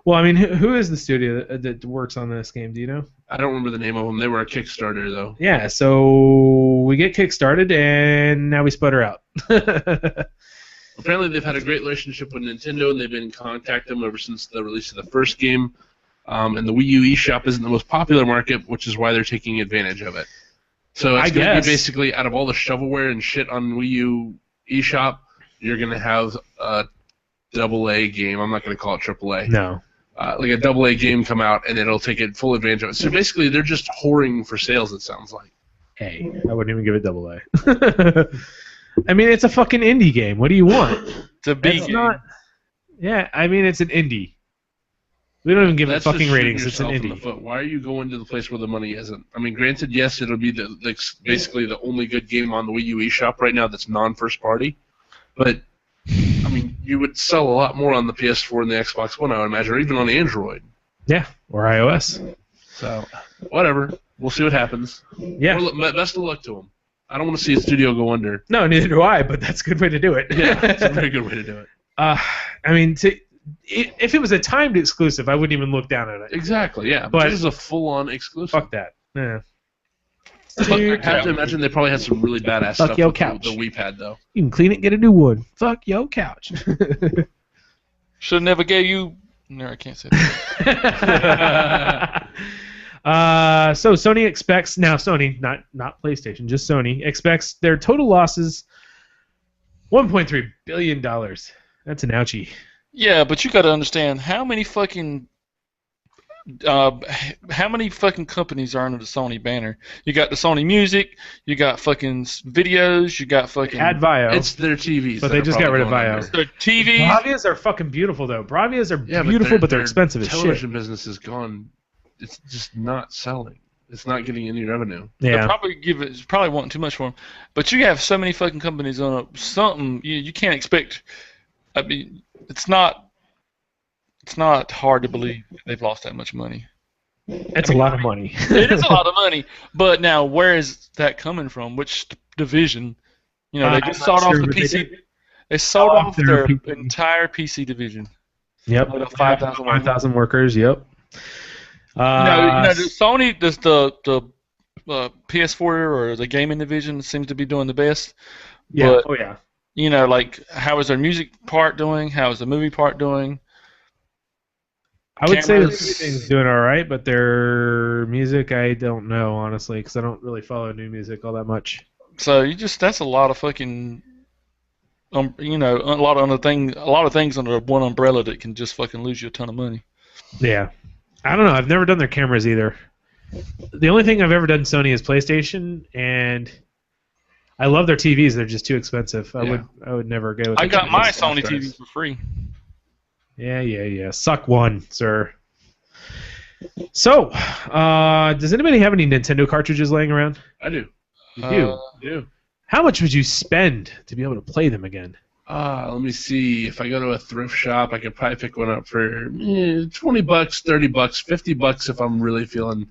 Well, I mean, who is the studio that works on this game? Do you know? I don't remember the name of them. They were a Kickstarter, though. Yeah, so we get kickstarted, and now we sputter out. Apparently, they've had a great relationship with Nintendo, and they've been in contact with them ever since the release of the first game. And the Wii U eShop isn't the most popular market, which is why they're taking advantage of it. So it's going to be basically, out of all the shovelware and shit on Wii U eShop, you're going to have a AA game. I'm not going to call it AAA. No. Like a AA game come out, and it'll take it full advantage of it. So basically, they're just whoring for sales, it sounds like. Hey, I wouldn't even give it AA. I mean, it's a fucking indie game. What do you want? It's a big It's game. not. Yeah, I mean, it's an indie. We don't even give That's it fucking just shooting ratings. It's an yourself in the indie. foot. Why are you going to the place where the money isn't? I mean, granted, yes, it'll be basically the only good game on the Wii U eShop right now that's non-first party. But, I mean, you would sell a lot more on the PS4 and the Xbox One, I would imagine, or even on Android. Yeah, or iOS. So, whatever. We'll see what happens. Yeah. Well, best of luck to them. I don't want to see a studio go under. No, neither do I, but that's a good way to do it. Yeah, it's a very good way to do it. I mean, if it was a timed exclusive, I wouldn't even look down at it. Exactly, yeah. But- But this is a full-on exclusive. Fuck that. Yeah. I have to imagine they probably had some really badass Fuck stuff your with couch. the Wii Pad, though. You can clean it, get a new one. Fuck your couch. Should never gave you. No, I can't say that. So Sony expects now. Sony, not PlayStation, just Sony expects their total losses $1.3 billion. That's an ouchie. Yeah, but you got to understand how many fucking companies are under the Sony banner. You got the Sony Music, you got fucking videos, you got fucking Add Vio, It's their TVs. but that they are just got probably rid of going Vio. under. their TVs. Bravias are fucking beautiful though. Bravias are Yeah, beautiful, but they're their expensive as shit. television business is gone. It's just not selling. It's not getting any revenue. They'll Yeah. probably wanting too much for them. But you have so many fucking companies on something you can't expect. I mean, it's not hard to believe they've lost that much money. It's a lot of money. It is a lot of money, but now where is that coming from? Which division? You know, they just I'm sold not off sure, the but they PC. did. They sold off off their their PC. entire PC division. Yep. Like 5,000 5,000 workers. Yep. You know, the Sony, the PS4 or the gaming division seems to be doing the best. yeah. but- Oh yeah. You know, like how is their music part doing? How is the movie part doing? I would say the Cameras- movie thing's doing all right, but their music, I don't know honestly, because I don't really follow new music all that much. So that's a lot of fucking, you know, a lot of things under one umbrella that can just fucking lose you a ton of money. Yeah. I don't know. I've never done their cameras either. The only thing I've ever done Sony is PlayStation, and I love their TVs. They're just too expensive. I would never go with I the got my TVs. Sony TV for free. Yeah. Suck one, sir. So, does anybody have any Nintendo cartridges laying around? I do. You do. Uh, I do. How much would you spend to be able to play them again? Let me see. If I go to a thrift shop, I could probably pick one up for $20, $30, $50 if I'm really feeling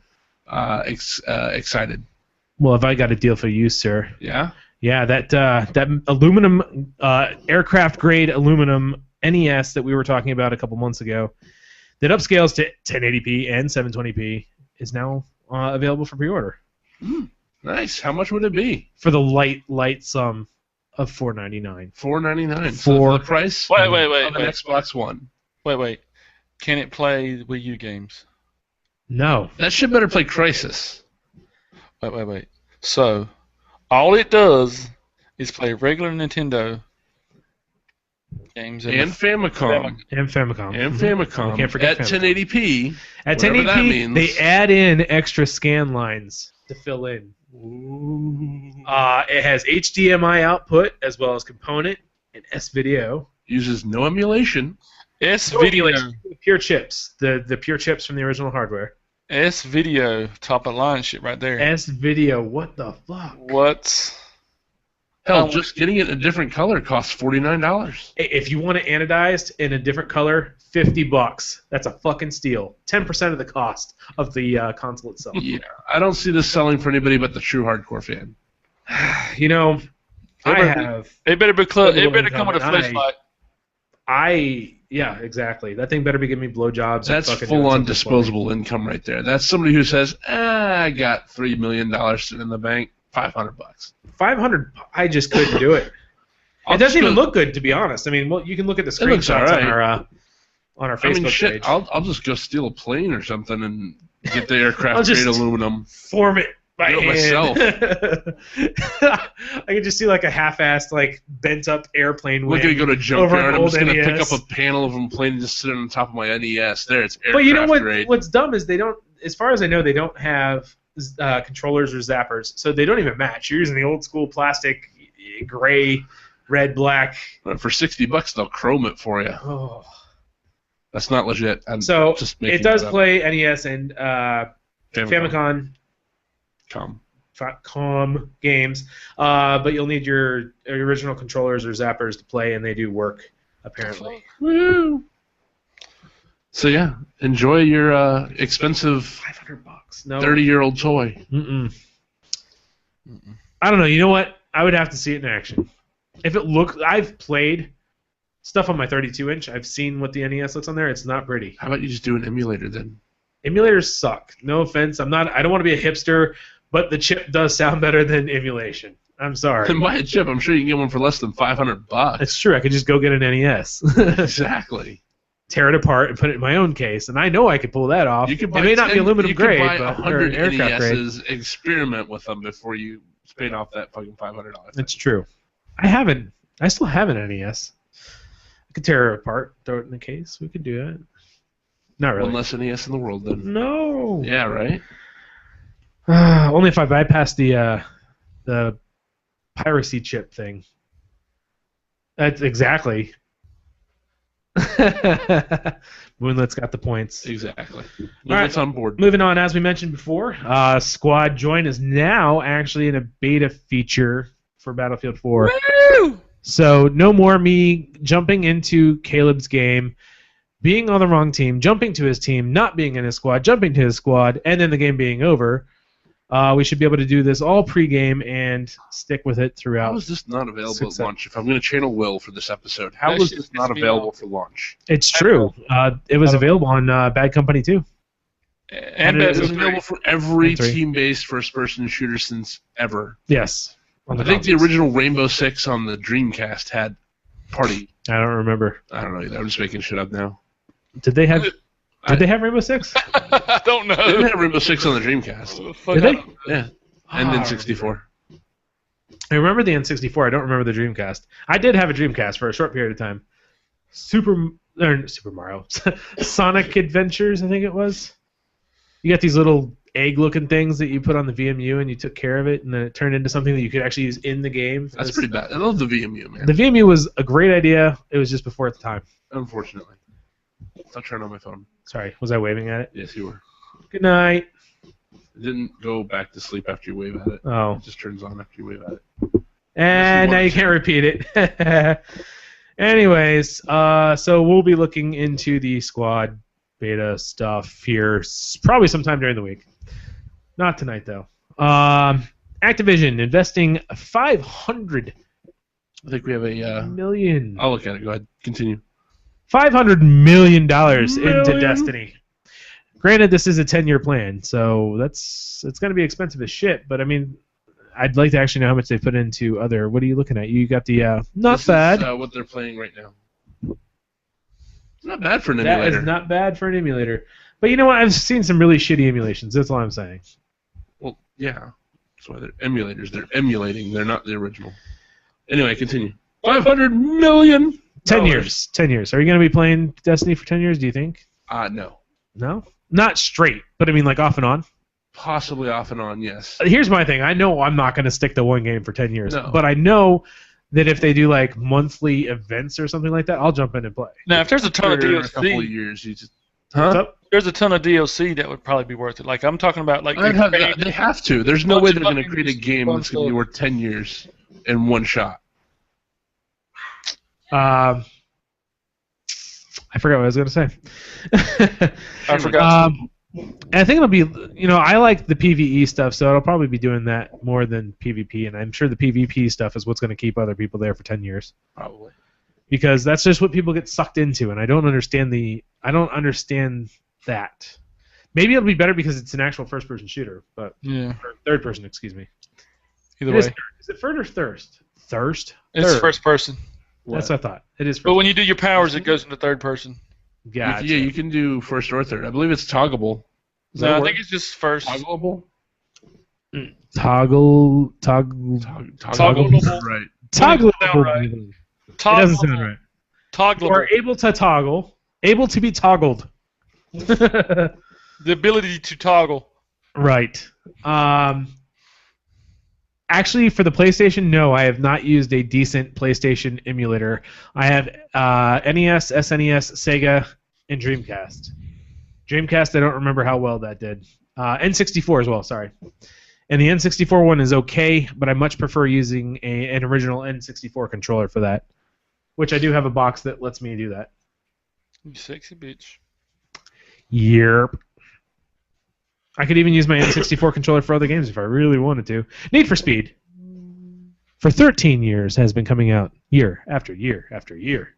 excited. Well, if I got a deal for you, sir. Yeah? Yeah, that aluminum, aircraft grade aluminum NES that we were talking about a couple months ago, that upscales to 1080p and 720p, is now available for pre-order Nice. How much would it be? for the light sum of $4.99. $4.99. For- So the price Wait, of an Xbox One. wait. Can it play Wii U games? No. That shit better play Crysis. Wait. So, all it does is play regular Nintendo games And Famicom. And Famicom. And Mhm. Famicom. We can't forget At Famicom. 1080p. At whatever that 1080p, means. they add in extra scan lines to fill in. It has HDMI output as well as component and S-video. uses no emulation. S-Video. Pure chips. The pure chips from the original hardware. S-Video. Top of the line shit right there. S-Video. What the fuck? What? Hell, just getting it in a different color costs $49. If you want it anodized in a different color, $50. That's a fucking steal. 10% of the cost of the console itself. Yeah, I don't see this selling for anybody but the true hardcore fan. You know, It better be it better come with a flashlight. Yeah, exactly. That thing better be giving me blowjobs. That's full-on disposable income right there. That's somebody who says, I got $3 million sitting in the bank, $500. $500. I just couldn't do it. It doesn't even look good, to be honest. I mean, well, you can look at the screenshots on our Facebook page. I'll just go steal a plane or something and get the aircraft grade aluminum. Form it by hand. Myself. I can just see like a half-assed, like bent-up airplane wing. We're gonna go to junkyard. I'm just gonna NES. pick up a panel of a plane and just sit on top of my NES. There, it's aircraft But you know what? grade. What's dumb is they don't. As far as I know, they don't have controllers or zappers, so they don't even match. You're using the old school plastic, gray, red, black. But for $60, they'll chrome it for you. Oh. That's not legit. So just it does play NES and Famicom. Com games, but you'll need your original controllers or zappers to play, and they do work apparently. Woo! So yeah, enjoy your expensive $500. No. 30-year-old toy. I don't know. You know what? I would have to see it in action. If it looked, I've played stuff on my 32-inch. I've seen what the NES looks on there. It's not pretty. How about you just do an emulator then? Emulators suck. No offense. I don't want to be a hipster, but the chip does sound better than emulation. I'm sorry. Then buy a chip. I'm sure you can get one for less than $500. It's true. I could just go get an NES. Exactly. Tear it apart and put it in my own case, and I know I could pull that off. You could buy it may not be aluminum grade, buy but 100 aircraft grade. NESs, experiment with them before you paid off that fucking $500. It's true. I still have an NES. I could tear it apart, throw it in the case. We could do that. Not really. One less NES in the world, then. No. Yeah, right? Only if I bypass the piracy chip thing. That's exactly. Moonlet's got the points. Exactly. Moonlet's on board. Moving on, as we mentioned before, Squad Join is now actually in a beta feature for Battlefield 4. Woo! So no more me jumping into Caleb's game, being on the wrong team, jumping to his team, not being in his squad, jumping to his squad, and then the game being over. We should be able to do this all pre-game and stick with it throughout. How is this not available at launch? If I'm going to channel Will for this episode, how is this not available for launch? It's true. It was available on Bad Company too. And it was available for every team-based first-person shooter since ever. Yes. I think the original Rainbow Six on the Dreamcast had Party. I don't remember. I don't know either. I'm just making shit up now. Did they have Rainbow Six? I don't know. They didn't have Rainbow Six on the Dreamcast. Did they? Yeah. And then 64. I remember the N64. I don't remember the Dreamcast. I did have a Dreamcast for a short period of time. Super Mario. Sonic Adventures, I think it was. You got these little egg-looking things that you put on the VMU, and you took care of it, and then it turned into something that you could actually use in the game. That's pretty bad. I love the VMU, man. The VMU was a great idea. It was just before its time. Unfortunately. I'll turn on my phone. Sorry, was I waving at it? Yes, you were. Good night. It didn't go back to sleep after you wave at it. Oh. It just turns on after you wave at it. And now you can't repeat it. Anyways, so we'll be looking into the squad beta stuff here probably sometime during the week. Not tonight, though. Activision investing $500 I think we have a million. I'll look at it. Go ahead. Continue. $500 million into Destiny. Granted, this is a 10-year plan, so it's going to be expensive as shit. But I mean, I'd like to actually know how much they put into other. What are you looking at? You got the not this bad. Is, what they're playing right now. It's not bad for an emulator. That is not bad for an emulator. But you know what? I've seen some really shitty emulations. That's all I'm saying. Well, yeah. That's why they're emulators. They're emulating. They're not the original. Anyway, continue. 500 million. 10 years. 10 years. Are you going to be playing Destiny for 10 years? Do you think? No. No. Not straight, but I mean like off and on. Possibly off and on. Yes. Here's my thing. I know I'm not going to stick to one game for 10 years, No. but I know that if they do like monthly events or something like that, I'll jump in and play. Now, if there's a ton of For a couple of DLC, years, you just What's up? there's a ton of DLC that would probably be worth it. Like I'm talking about, like they have to. There's no bunch way of they're going to fucking create a game that's going to be worth 10 years in one shot. I forgot what I was going to say. I forgot. And I think it'll be, I like the PvE stuff, so I'll probably be doing that more than PvP, and I'm sure the PvP stuff is what's going to keep other people there for 10 years. Probably. Because that's just what people get sucked into, and I don't understand that. Maybe it'll be better because it's an actual first-person shooter, but Yeah. or third-person, excuse me. Either It way, is third. Is it third or thirst? Thirst? it's Third. first person. That's what I thought. It is first. But when you do your powers, it goes into third person. Gotcha. Yeah, you can do first or third. I believe it's toggleable. Is that No, a I word? think it's just first. Toggleable? Toggle. Toggleable. Right. Toggle. Sound right. It doesn't sound right. Toggleable. Or able to toggle. Able to be toggled. The ability to toggle. Right. Actually, for the PlayStation, no, I have not used a decent PlayStation emulator. I have NES, SNES, Sega, and Dreamcast. Dreamcast, I don't remember how well that did. N64 as well, sorry. And the N64 one is okay, but I much prefer using an original N64 controller for that, which I do have a box that lets me do that. You sexy bitch. Yerp. I could even use my N64 controller for other games if I really wanted to. Need for Speed, for 13 years, has been coming out year after year after year.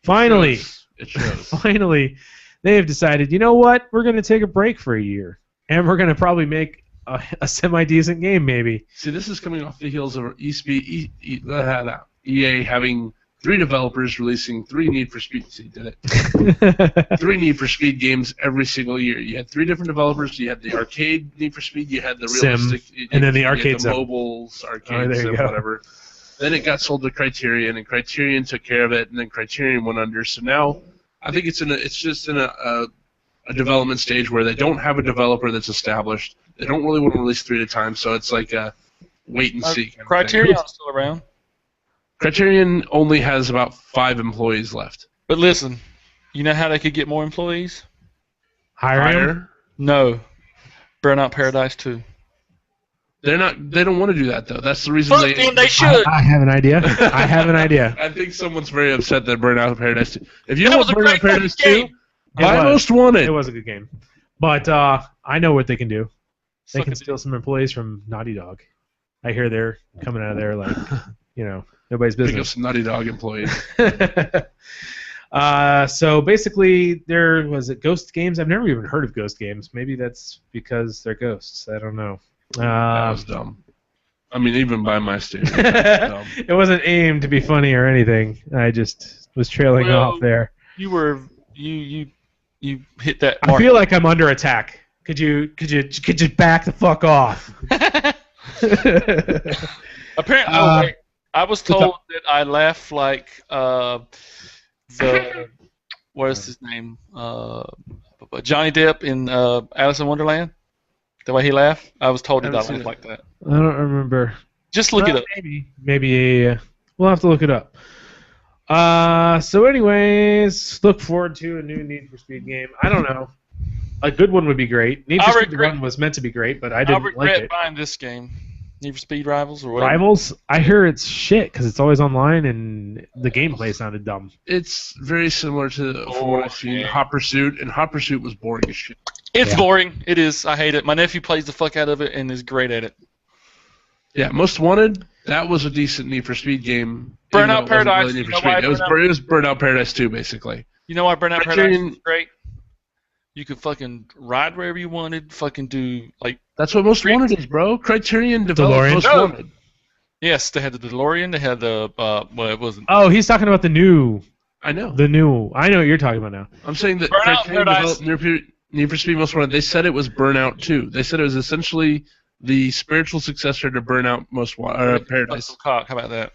Finally, It shows. finally, they have decided, you know what? We're going to take a break for a year, and we're going to probably make a semi-decent game, maybe. See, this is coming off the heels of EA having 3 developers releasing 3 Need for Speed. See, did it? 3 Need for Speed games every single year. You had 3 different developers. You had the arcade Need for Speed. You had the Sim, realistic. and then the you had arcade the Sim. mobiles, arcade Oh, there you Sim, go. whatever. Then it got sold to Criterion, and Criterion took care of it, and then Criterion went under. So now I think it's just in a development stage where they don't have a developer that's established. They don't really want to release 3 at a time, so it's like a wait and see. Kind of thing. Criterion's still around. Criterion only has about 5 employees left. But listen, you know how they could get more employees? Hire. No. Burnout Paradise 2. They don't want to do that though. That's the reason Fuck them, they should. I have an idea. I have an idea. I think someone's very upset that Burnout Paradise 2. If you That want was a Burnout great Paradise fucking 2, game. buy It was. Most Wanted. It was a good game. But I know what they can do. They Suck can it. steal some employees from Naughty Dog. I hear they're coming out of there like, nobody's Pick up business. some Naughty Dog employees. So basically, there was it Ghost Games. I've never even heard of Ghost Games. Maybe that's because they're ghosts. I don't know. That was dumb. I mean, even by my standards, that was dumb. It wasn't aimed to be funny or anything. I just was trailing Well, off there. You hit that I mark. feel like I'm under attack. Could you back the fuck off? Apparently, wait. I was told that I laugh like the what is his name? Johnny Depp in Alice in Wonderland. The way he laughed, I was told that I Haven't seen laugh it. like that. I don't remember. Just look it up. Maybe we'll have to look it up. So anyways, look forward to a new Need for Speed game. I don't know. A good one would be great. Need for I Speed regret- 1 was meant to be great, but I I didn't regret like it. buying this game. Need for Speed Rivals or whatever. Rivals, I hear it's shit because it's always online and the gameplay sounded dumb. It's very similar to from what I've seen, Hot Pursuit, and Hot Pursuit was boring as shit. It's Yeah. boring. It is. I hate it. My nephew plays the fuck out of it and is great at it. Yeah, Most Wanted. That was a decent Need for Speed game. Burnout even though it wasn't Paradise, Really Need you for know why Speed. It was Burnout Paradise 2, basically. You know why Burnout Criterion- Paradise is great? You could fucking ride wherever you wanted. Fucking do like That's what Most Wanted is, bro. Criterion developed DeLorean? Most No. Wanted. yes, they had the DeLorean. They had the well, it wasn't. Oh, he's talking about the new. I know. I know what you're talking about now. I'm saying that Burnout Criterion Paradise- developed Need for Speed Most Wanted. They said it was Burnout 2. They said it was essentially the spiritual successor to Burnout Paradise. Cock. How about that?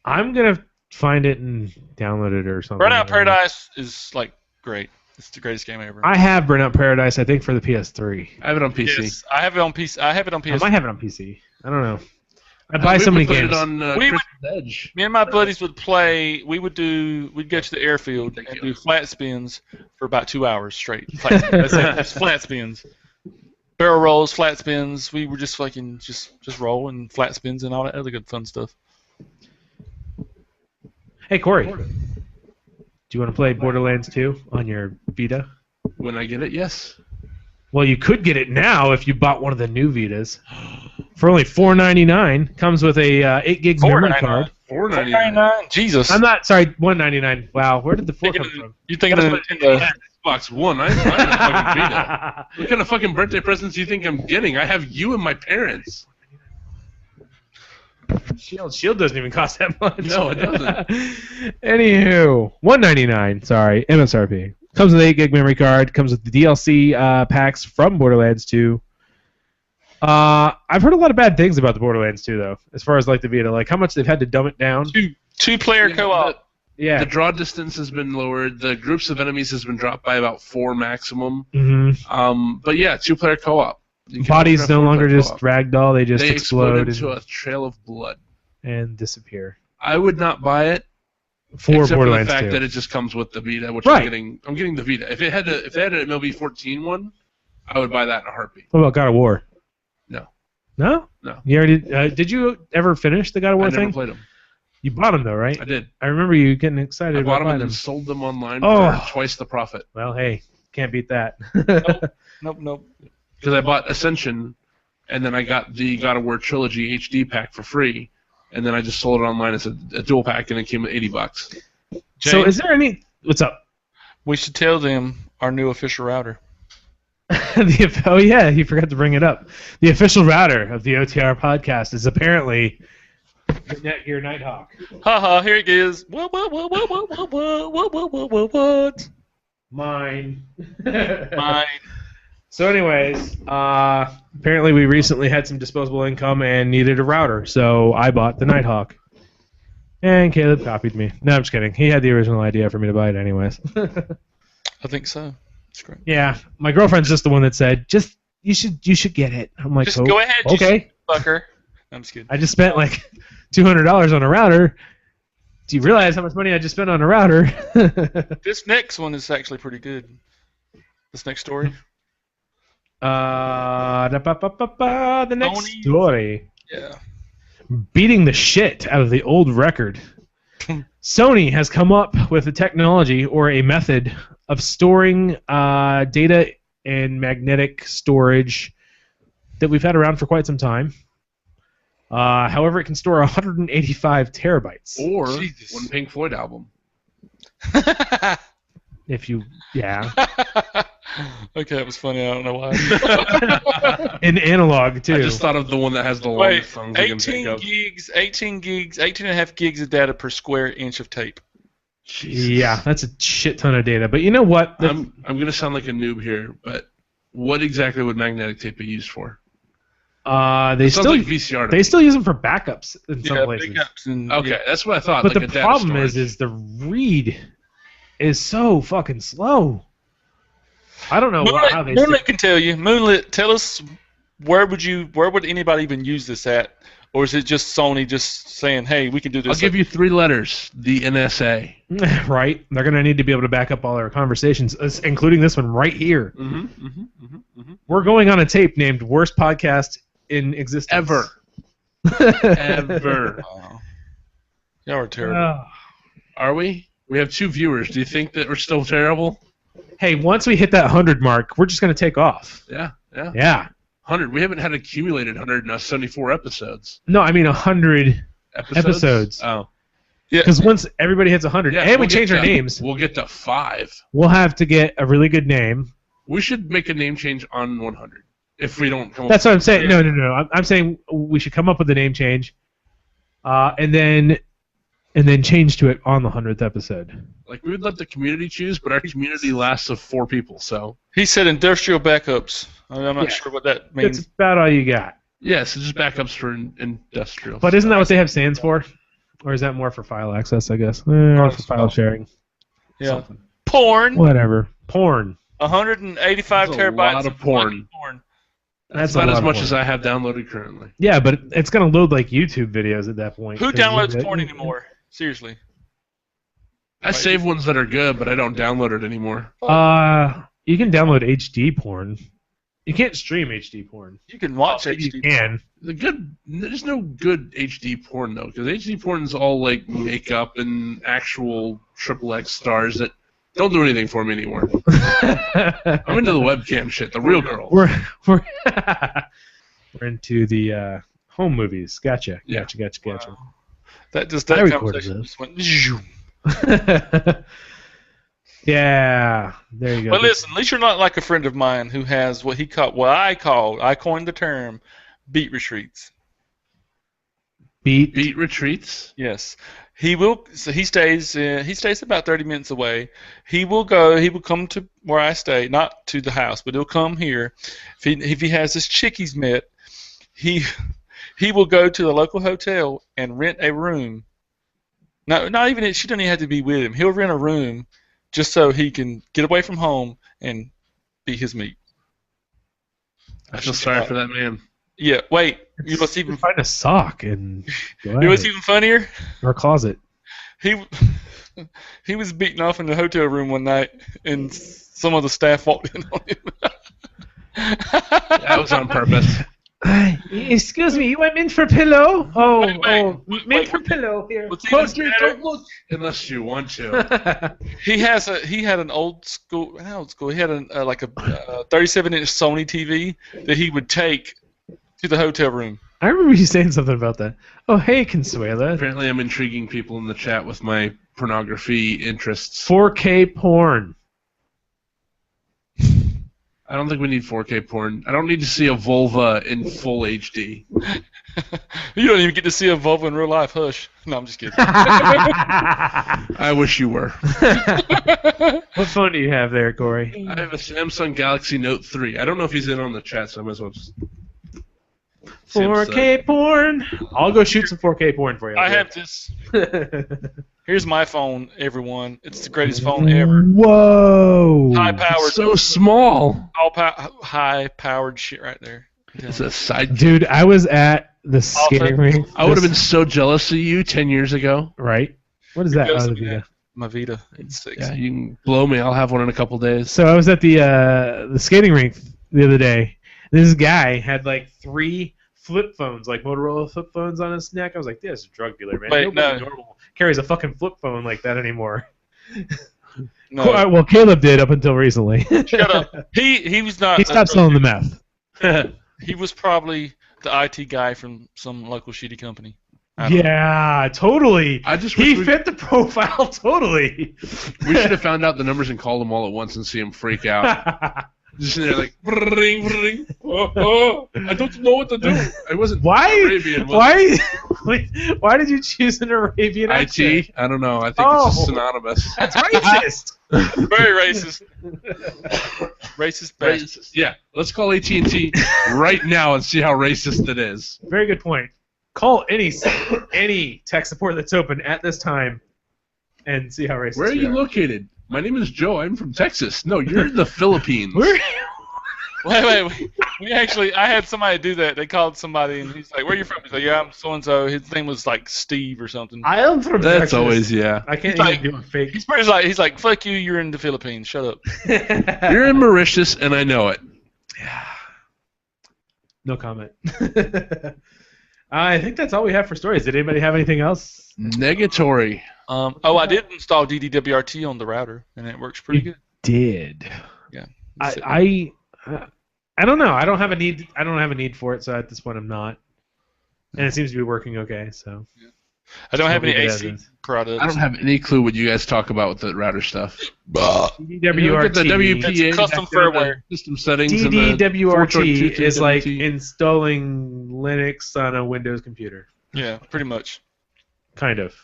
I'm gonna find it and download it or something. Burnout Paradise is like great. It's the greatest game ever. I have Burnout Paradise, I think, for the PS3. I have it on PC. Yes, I have it on PC. I have it on I PS. might have it on PC. I don't know. I buy so many played games. it on We Christmas Edge. Me and my buddies would play. We'd go to the airfield and do flat spins for about 2 hours straight. That's it. Just flat spins, barrel rolls, flat spins. We were just fucking just rolling flat spins and all that other good fun stuff. Hey, Corey. Do you want to play Borderlands 2 on your Vita? When I get it, yes. Well, you could get it now if you bought one of the new Vitas. For only $4.99, comes with a 8 gig memory card. $4.99. Jesus. I'm not sorry, $1.99. Wow, where did the 4 come from? You think of the Nintendo? Xbox One. I have a fucking Vita. What kind of fucking birthday presents do you think I'm getting? I have you and my parents. Shield doesn't even cost that much. No, it doesn't. Anywho, $1.99. Sorry, MSRP. Comes with 8 gig memory card. Comes with the DLC packs from Borderlands 2. I've heard a lot of bad things about the Borderlands 2, though, as far as like the Vita, like how much they've had to dumb it down. Two-player co-op. Yeah. The draw distance has been lowered. The groups of enemies has been dropped by about 4 maximum. Mm-hmm. But yeah, 2-player co-op. Bodies no longer just ragdoll; they just explode into a trail of blood and disappear. I would not buy it For except Borderlands for the fact 2. that it just comes with the Vita, which Right. I'm getting the Vita. If they had an MLB 14 one, I would buy that in a heartbeat. What about God of War? No. No? No. You already did you ever finish the God of War I thing? never played them. You bought them though, right? I did. I remember you getting excited I about bought them buying and them. then sold them online Oh. for twice the profit. Well, hey, can't beat that. Nope. Because I bought Ascension, and then I got the God of War Trilogy HD pack for free, and then I just sold it online as a dual pack, and it came with $80. So, is there any? What's up? We should tell them our new official router. Oh yeah, you forgot to bring it up. The official router of the OTR podcast is apparently the Netgear Nighthawk. Haha, here it is. What? Mine. Mine. So, anyways, apparently we recently had some disposable income and needed a router, so I bought the Nighthawk. And Caleb copied me. No, I'm just kidding. He had the original idea for me to buy it, anyways. I think so. It's great. Yeah, my girlfriend's just the one that said, you should get it. I'm like, Just go ahead. Okay. You fucker. No, I'm just kidding. I just spent like $200 on a router. Do you realize how much money I just spent on a router? This next one is actually pretty good. This next story. The next Sony. story. Yeah. Beating the shit out of the old record. Sony has come up with a technology or a method of storing data and magnetic storage that we've had around for quite some time. However, it can store 185 terabytes. Or Jesus. one Pink Floyd album. If you, yeah. Okay, that was funny. I don't know why. In analog, too. I just thought of the one that has the longest songs you can think 18 of. gigs, 18 and a half gigs of data per square inch of tape. Jesus. Yeah, that's a shit ton of data. But you know what? I'm going to sound like a noob here, but what exactly would magnetic tape be used for? They It sounds still like VCR to they me. still use them for backups in some places. Backups and, Okay, that's what I thought. But like the a data problem storage. is the read is so fucking slow. I don't know how they. Moonlit can tell you. Moonlit, tell us where would anybody even use this at, or is it just Sony just saying, "Hey, we can do this"? I'll give you 3 letters. The NSA. Right? They're gonna need to be able to back up all our conversations, including this one right here. We're going on a tape named "Worst Podcast in Existence Ever. Ever. Wow. Y'all are terrible. Are we? We have 2 viewers. Do you think that we're still terrible? Hey, once we hit that 100 mark, we're just gonna take off. Yeah. Yeah. 100. We haven't had accumulated 174 episodes. No, I mean 100 episodes. Oh. Yeah. Because once everybody hits 100, Yeah, and we we'll change get our to- names, We'll get to 5. we'll have to get a really good name. We should make a name change on 100. If we don't come That's up what I'm saying. Yeah. No. I'm saying we should come up with a name change, and then change to it on the 100th episode. Like, we would let the community choose, but our community lasts of 4 people, so. He said industrial backups. I'm not Yeah. sure what that That's means. about all you got. Yeah, so just backups for industrial. But isn't that what they have stands for? Or is that more for file access, I guess? Or for file sharing. Yeah. Something. Porn. Whatever. Porn. 185 That's a terabytes lot of porn. porn. That's a about lot as of much porn. as I have downloaded currently. Yeah, but it's gonna load like YouTube videos at that point. Who 'cause downloads you- porn anymore? Seriously. I save ones that are good, but I don't download it anymore. You can download HD porn. You can't stream HD porn. You can watch Maybe HD. You can. There's no good HD porn though, because HD porn's all like makeup and actual XXX stars that don't do anything for me anymore. I'm into the webcam shit, the real girls. we're into the home movies. Gotcha. Yeah. Gotcha. That I recorded conversation this. just went. Zhoo. Yeah, there you go. But listen, at least you're not like a friend of mine who has what I coined the term, beat retreats. beat. retreats. Yes, he will. So he stays about 30 minutes away. He will come to where I stay, not to the house, but he'll come here. If he has this chick he's met, he will go to the local hotel and rent a room. No, not even she doesn't even have to be with him. He'll rent a room just so he can get away from home and be his meat. I feel sorry for that man. Yeah, wait. You must even Find a sock and go it was at it. even funnier. Or closet. He was beaten off in the hotel room one night, and some of the staff walked in on him. That was on purpose. Excuse me, you want mint for pillow? Wait, mint for pillow here. What's even Close your better, don't look unless you want to. he had an old school. He had like a 37-inch Sony TV that he would take to the hotel room. I remember you saying something about that. Oh, hey, Consuela. Apparently, I'm intriguing people in the chat with my pornography interests. 4K porn. I don't think we need 4K porn. I don't need to see a vulva in full HD. You don't even get to see a vulva in real life. Hush. No, I'm just kidding. I wish you were. What phone do you have there, Corey? I have a Samsung Galaxy Note 3. I don't know if he's in on the chat, so I might as well just... 4K porn. I'll go shoot some 4K porn for you. I have this. Here's my phone, everyone. It's the greatest phone ever. Whoa. High-powered, So small. high-powered shit right there. It's a side. Dude, I was at the skating rink. I would have been so jealous of you 10 years ago. Right. What is that? Goes Oh, to the Vita. My Vita. It's 6. Yeah, you can blow me. I'll have one in a couple days. So I was at the skating rink the other day. This guy had like 3 flip phones, like Motorola flip phones on his neck. I was like, this is a drug dealer, man. Wait, Nobody no. normal carries a fucking flip phone like that anymore. No. Well, Caleb did up until recently. Shut up. He was not. He stopped selling the meth. He was probably the IT guy from some local shitty company. Yeah, totally. I just He wish fit the profile totally. we should have found out the numbers and called them all at once and see him freak out. Just in there like, ring, ring. Oh, I don't know what to do. I wasn't Why? Arabian. Was Why did you choose an Arabian accent? IT? I don't know. I think it's just synonymous. That's racist. Very racist. Racist bastard. Racist. Yeah, let's call AT&T right now and see how racist it is. Very good point. Call any tech support that's open at this time and see how racist Where are we you located? My name is Joe. I'm from Texas. No, you're in the Philippines. Where? Wait. I had somebody do that. They called somebody and he's like, "Where are you from?" He's like, "Yeah, I'm so and so." His name was like Steve or something. I am from That's Texas. always, yeah. I can't He's even do a fake. He's like, "Fuck you. You're in the Philippines. Shut up." You're in Mauritius, and I know it. No comment. I think that's all we have for stories. Did anybody have anything else? Negatory. I did install DDWRT on the router and it works pretty good. Did. Yeah. I don't know. I don't have a need for it, so at this point I'm not. And it seems to be working okay, so. I don't have any leave it AC as is. products. I don't have any clue what you guys talk about with the router stuff. DDWRT. You look at the WPA, It's custom back there, the firmware. system settings, and the DDWRT is like WT. installing Linux on a Windows computer. Yeah, pretty much. Kind of.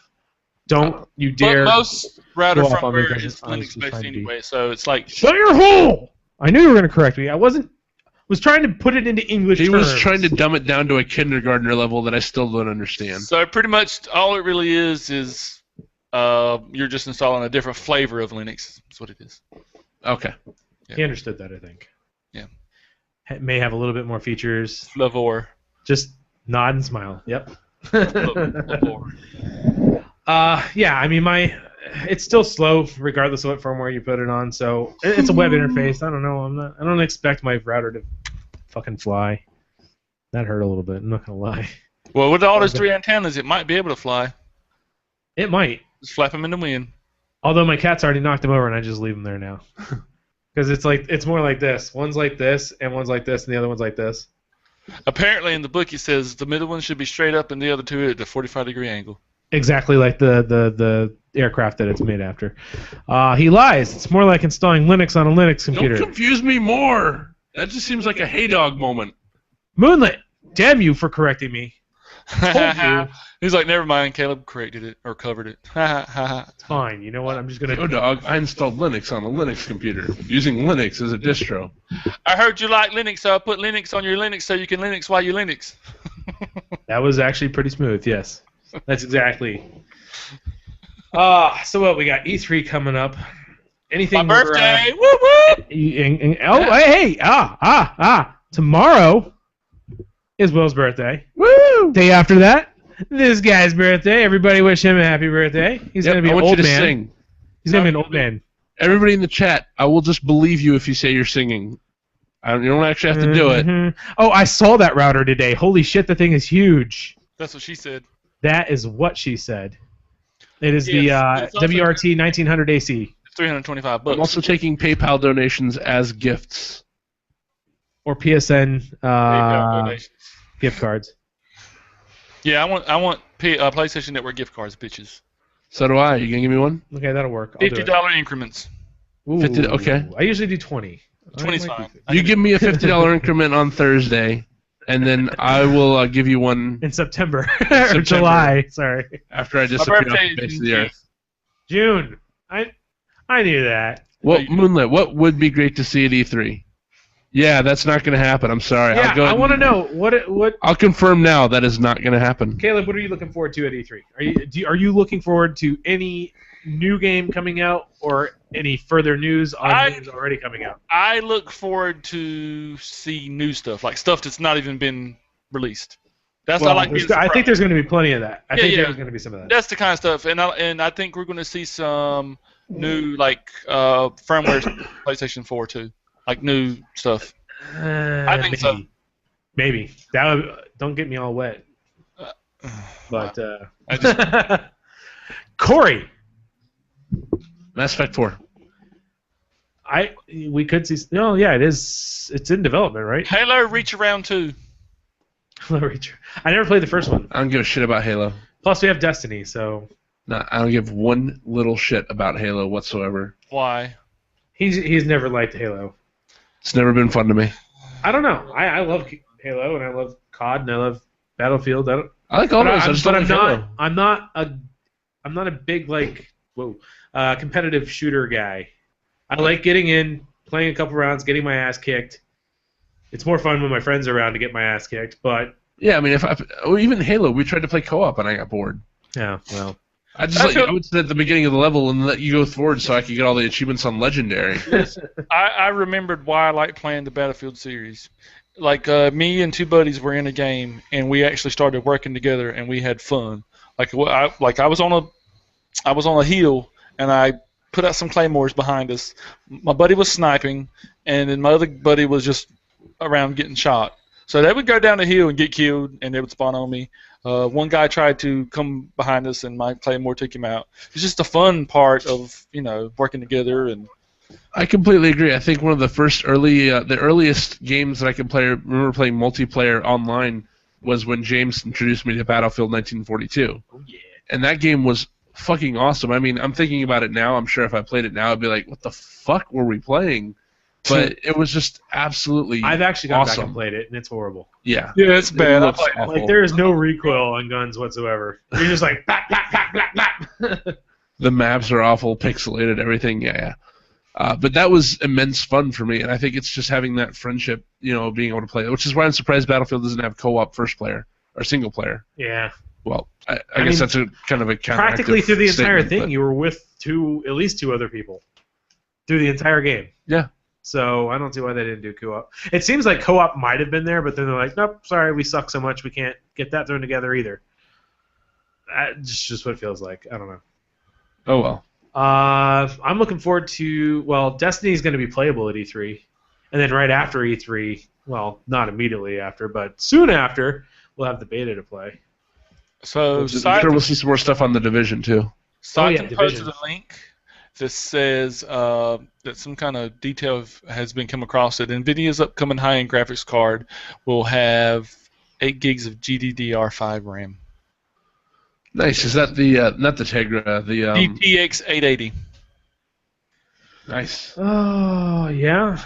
Don't you dare. But most router go off on me firmware because is it's honestly Linux-based trying to be- anyway, so it's like Shut your hole! I knew you were going to correct me. I was trying to put it into English He terms. was trying to dumb it down to a kindergartner level that I still don't understand. so. Pretty much all it really is you're just installing a different flavor of Linux. That's what it is. Okay. He understood that, I think. Yeah. may have a little bit more features. Lavore. Just nod and smile. Yep. Lavore. Yeah, I mean it's still slow regardless of what firmware you put it on. So it's a web interface. I don't know. I don't expect my router to fucking fly. That hurt a little bit. I'm not gonna lie. Well, with all those 3 antennas, it might be able to fly. It might. Just flap them in the wind. Although my cat's already knocked him over, and I just leave him there now. Because it's more like this. One's like this, and one's like this, and the other one's like this. Apparently, in the book, it says the middle one should be straight up, and the other two at a 45-degree angle. Exactly like the aircraft that it's made after. He lies. It's more like installing Linux on a Linux computer. Don't confuse me more. That just seems like a hey dog moment. Moonlit, damn you for correcting me. Told you. He's like, never mind, Caleb corrected it, or covered it. It's fine. You know what? I'm just going Yo, dog, I installed Linux on a Linux computer, using Linux as a distro. I heard you like Linux, so I put Linux on your Linux so you can Linux while you Linux. That was actually pretty smooth, yes. That's exactly. So what, we got E3 coming up. Anything My birthday! Woo woo! Hey! Tomorrow is Will's birthday. Woo! Day after that, this guy's birthday. Everybody wish him a happy birthday. He's going to be an old man. Sing. He's going to be an old man. Everybody in the chat, I will just believe you if you say you're singing. You don't actually have to do it. Oh, I saw that router today. Holy shit, the thing is huge. That's what she said. That is what she said. It is Yes, the WRT 1900 AC. It's $325. I'm also taking PayPal donations as gifts. Or PSN PayPal donations. gift cards. Yeah, I want PlayStation Network gift cards, bitches. So do I. You gonna give me one? Okay, that'll work. I'll do it. $50 increments. Ooh, 50, okay. I usually do 20. 20's fine. You give me a $50 increment on Thursday, and then I will give you one In September. or September. July. Sorry. after I disappear off birthday the is face in of the June. earth. June. I knew that. Well, Moonlit, what would be great to see at E3? Yeah, that's not going to happen. I'm sorry. Yeah, I'll go I want to know what. I'll confirm now that is not going to happen. Caleb, what are you looking forward to at E3? Are you looking forward to any new game coming out or any further news on games already coming out? I look forward to see new stuff, like stuff that's not even been released. That's Well, I like. Being I think there's going to be plenty of that. I think yeah. there's going to be some of that. That's the kind of stuff, and I think we're going to see some new firmware PlayStation 4 too, like new stuff. I think so. Maybe. Don't get me all wet. But I just, Corey, Mass Effect 4. we could see. No, yeah, it is. It's in development, right? Halo Reach Around 2. I never played the first one. I don't give a shit about Halo. Plus, we have Destiny, so No, I don't give one little shit about Halo whatsoever. Why? he's never liked Halo. It's never been fun to me. I don't know. I love Halo and I love COD and I love Battlefield. I like all those. I just don't like Halo. I'm not a big competitive shooter guy. I like getting in, playing a couple rounds, getting my ass kicked. It's more fun when my friends are around to get my ass kicked, but Yeah, I mean, even Halo, we tried to play co-op and I got bored. yeah, well, I would sit at the beginning of the level and let you go forward so I could get all the achievements on Legendary. I remembered why I like playing the Battlefield series. Like me and two buddies were in a game, and we actually started working together, and we had fun. I was on a hill, and I put out some claymores behind us. My buddy was sniping, and then my other buddy was just around getting shot. So they would go down the hill and get killed, and they would spawn on me. One guy tried to come behind us, and my claymore took him out. It's just a fun part of working together. And I completely agree. I think one of the earliest games that I could remember playing multiplayer online was when James introduced me to Battlefield 1942. oh yeah. And that game was fucking awesome. I mean, I'm thinking about it now. I'm sure if I played it now, I'd be like, what the fuck were we playing? But it was just absolutely I've actually gone back awesome. and played it, and it's horrible. Yeah. yeah, it's bad. It I looks played it. awful. Like there is no recoil on guns whatsoever. You're just like bap bap bap bap bap. The maps are awful, pixelated, everything. Yeah. But that was immense fun for me, and I think it's just having that friendship, being able to play, which is why I'm surprised Battlefield doesn't have co-op first player or single player. Yeah. Well, I I guess mean, that's a kind of a counteractive Practically through the entire statement, thing, but- you were with at least two other people through the entire game. Yeah. So I don't see why they didn't do co-op. It seems like co-op might have been there, but then they're like, nope, sorry, we suck so much we can't get that thrown together either. That's just what it feels like. I don't know. Oh well. I'm looking forward to, well, Destiny is going to be playable at E3. And then right after E3, well, not immediately after, but soon after, we'll have the beta to play. So, I'm sure we'll see some more stuff on The Division, too. Sighton posted Division. a link that says that some kind of detail has been come across it. NVIDIA's upcoming high-end graphics card will have 8 gigs of GDDR5 RAM. Nice. Is that the, not the Tegra, the, GTX 880. Nice. Oh, yeah.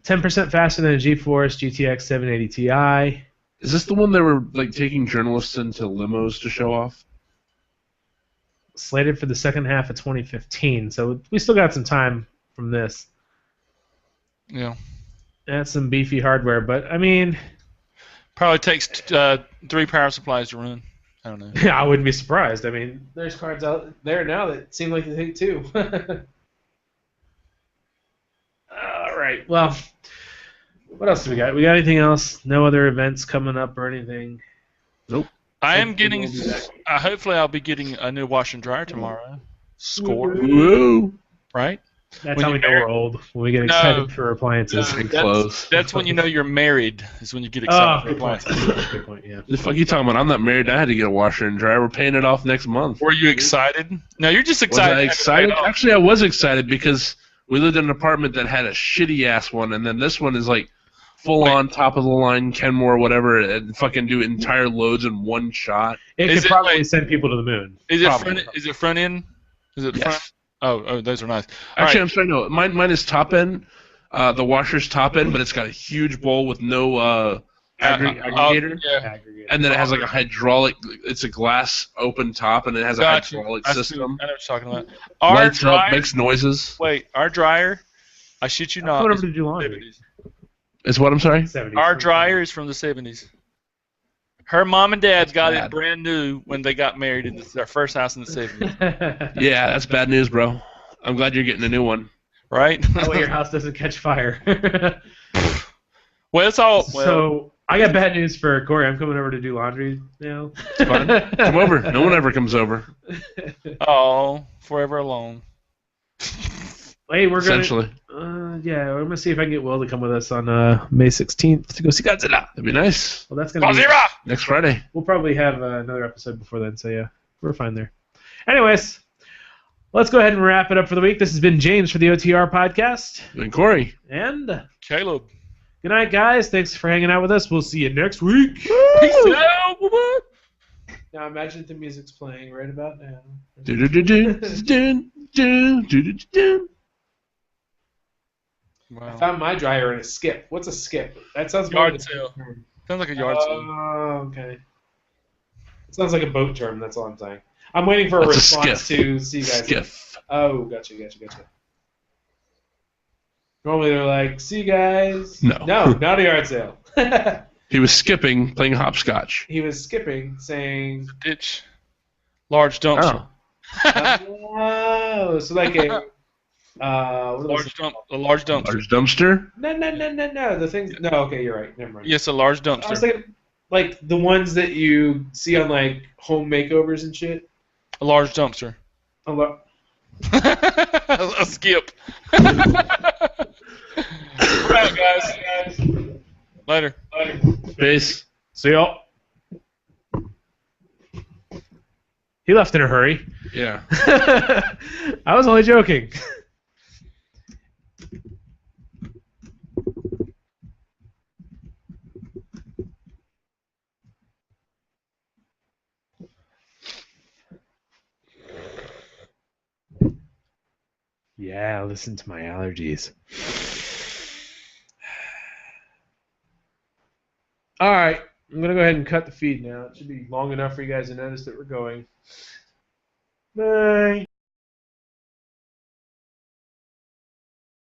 10% faster than a GeForce GTX 780 Ti. Is this the one they were, like, taking journalists into limos to show off? Slated for the second half of 2015, so we still got some time from this. Yeah. That's some beefy hardware, but, I mean... Probably takes 3 power supplies to run. I don't know. I wouldn't be surprised. I mean, there's cards out there now that seem like they take 2. All right, well... What else do we got? We got anything else? No other events coming up or anything? Nope. I am getting. Hopefully, I'll be getting a new washer and dryer tomorrow. Score, Woo! right? That's When how we you're know married- we're old, when we get excited for appliances. Pretty close. That's when you know you're married. Is when you get Oh, excited for good point. appliances. Good point, yeah. The fuck you talking about? I'm not married. I had to get a washer and dryer. We're paying it off next month. Were you excited? No, you're just Was excited. I excited? Actually, I was excited because we lived in an apartment that had a shitty ass one, and then this one is like full on top of the line Kenmore whatever, and fucking do entire loads in one shot. It Is could it probably like- send people to the moon. Is it Probably. front? Is it front end? Is it Yes. front? Oh, those are nice. Actually, All I'm sorry, no. Mine is top end. The washer's top end, but it's got a huge bowl with no aggregator. Yeah. Aggregate. And then it has like a hydraulic. It's a glass open top, and it has a Got you. hydraulic I see- system. I know what you're talking about. Our Lights up, dryer. makes noises. Wait, our dryer. I shit you not. Coming is over to do laundry. 70s. Is what I'm sorry? 70s. Our dryer is from the 70s. Her mom and dad got bad. it brand new when they got married in their first house in the 70s, Yeah, that's bad news, bro. I'm glad you're getting a new one. right? That way your house doesn't catch fire. Well, it's all. Well, So, I got bad news for Corey. I'm coming over to do laundry now. It's fine. Come over. No one ever comes over. oh, forever alone. Hey, we're going Essentially. yeah, I'm going to see if I can get Will to come with us on May 16th to go see Godzilla. That'd be nice. Well, that's going to be... Godzilla! Next Friday. We'll probably have another episode before then, so yeah, we're fine there. Anyways, let's go ahead and wrap it up for the week. This has been James for the OTR Podcast. And Corey. And Caleb. good night, guys. Thanks for hanging out with us. We'll see you next week. Peace out. Bye-bye. Now imagine the music's playing right about now. Do-do-do-do-do-do-do-do-do. I Wow. found my dryer in a skip. What's a skip? That sounds more Yard like a sale. term. Sounds like a yard sale. Oh, okay. It sounds like a boat term, that's all I'm saying. I'm waiting for a That's a response skiff. to see you guys. Skiff. Oh, gotcha. Normally they're like, see you guys. No. No, not a yard sale. He was skipping, playing hopscotch. He was skipping, saying, Ditch. Large dumpster. Oh. oh, so like a, what are those? A large dumpster. Large dumpster? No, the things, no, okay, you're right, never mind. Yes, a large I was dumpster. thinking, like, the ones that you see on, like, home makeovers and shit. A large dumpster. A skip. We're out, guys. Later. Peace. See y'all. He left in a hurry. Yeah. I was only joking. Yeah, listen to my allergies. All right, I'm gonna go ahead and cut the feed now. It should be long enough for you guys to notice that we're going. Bye.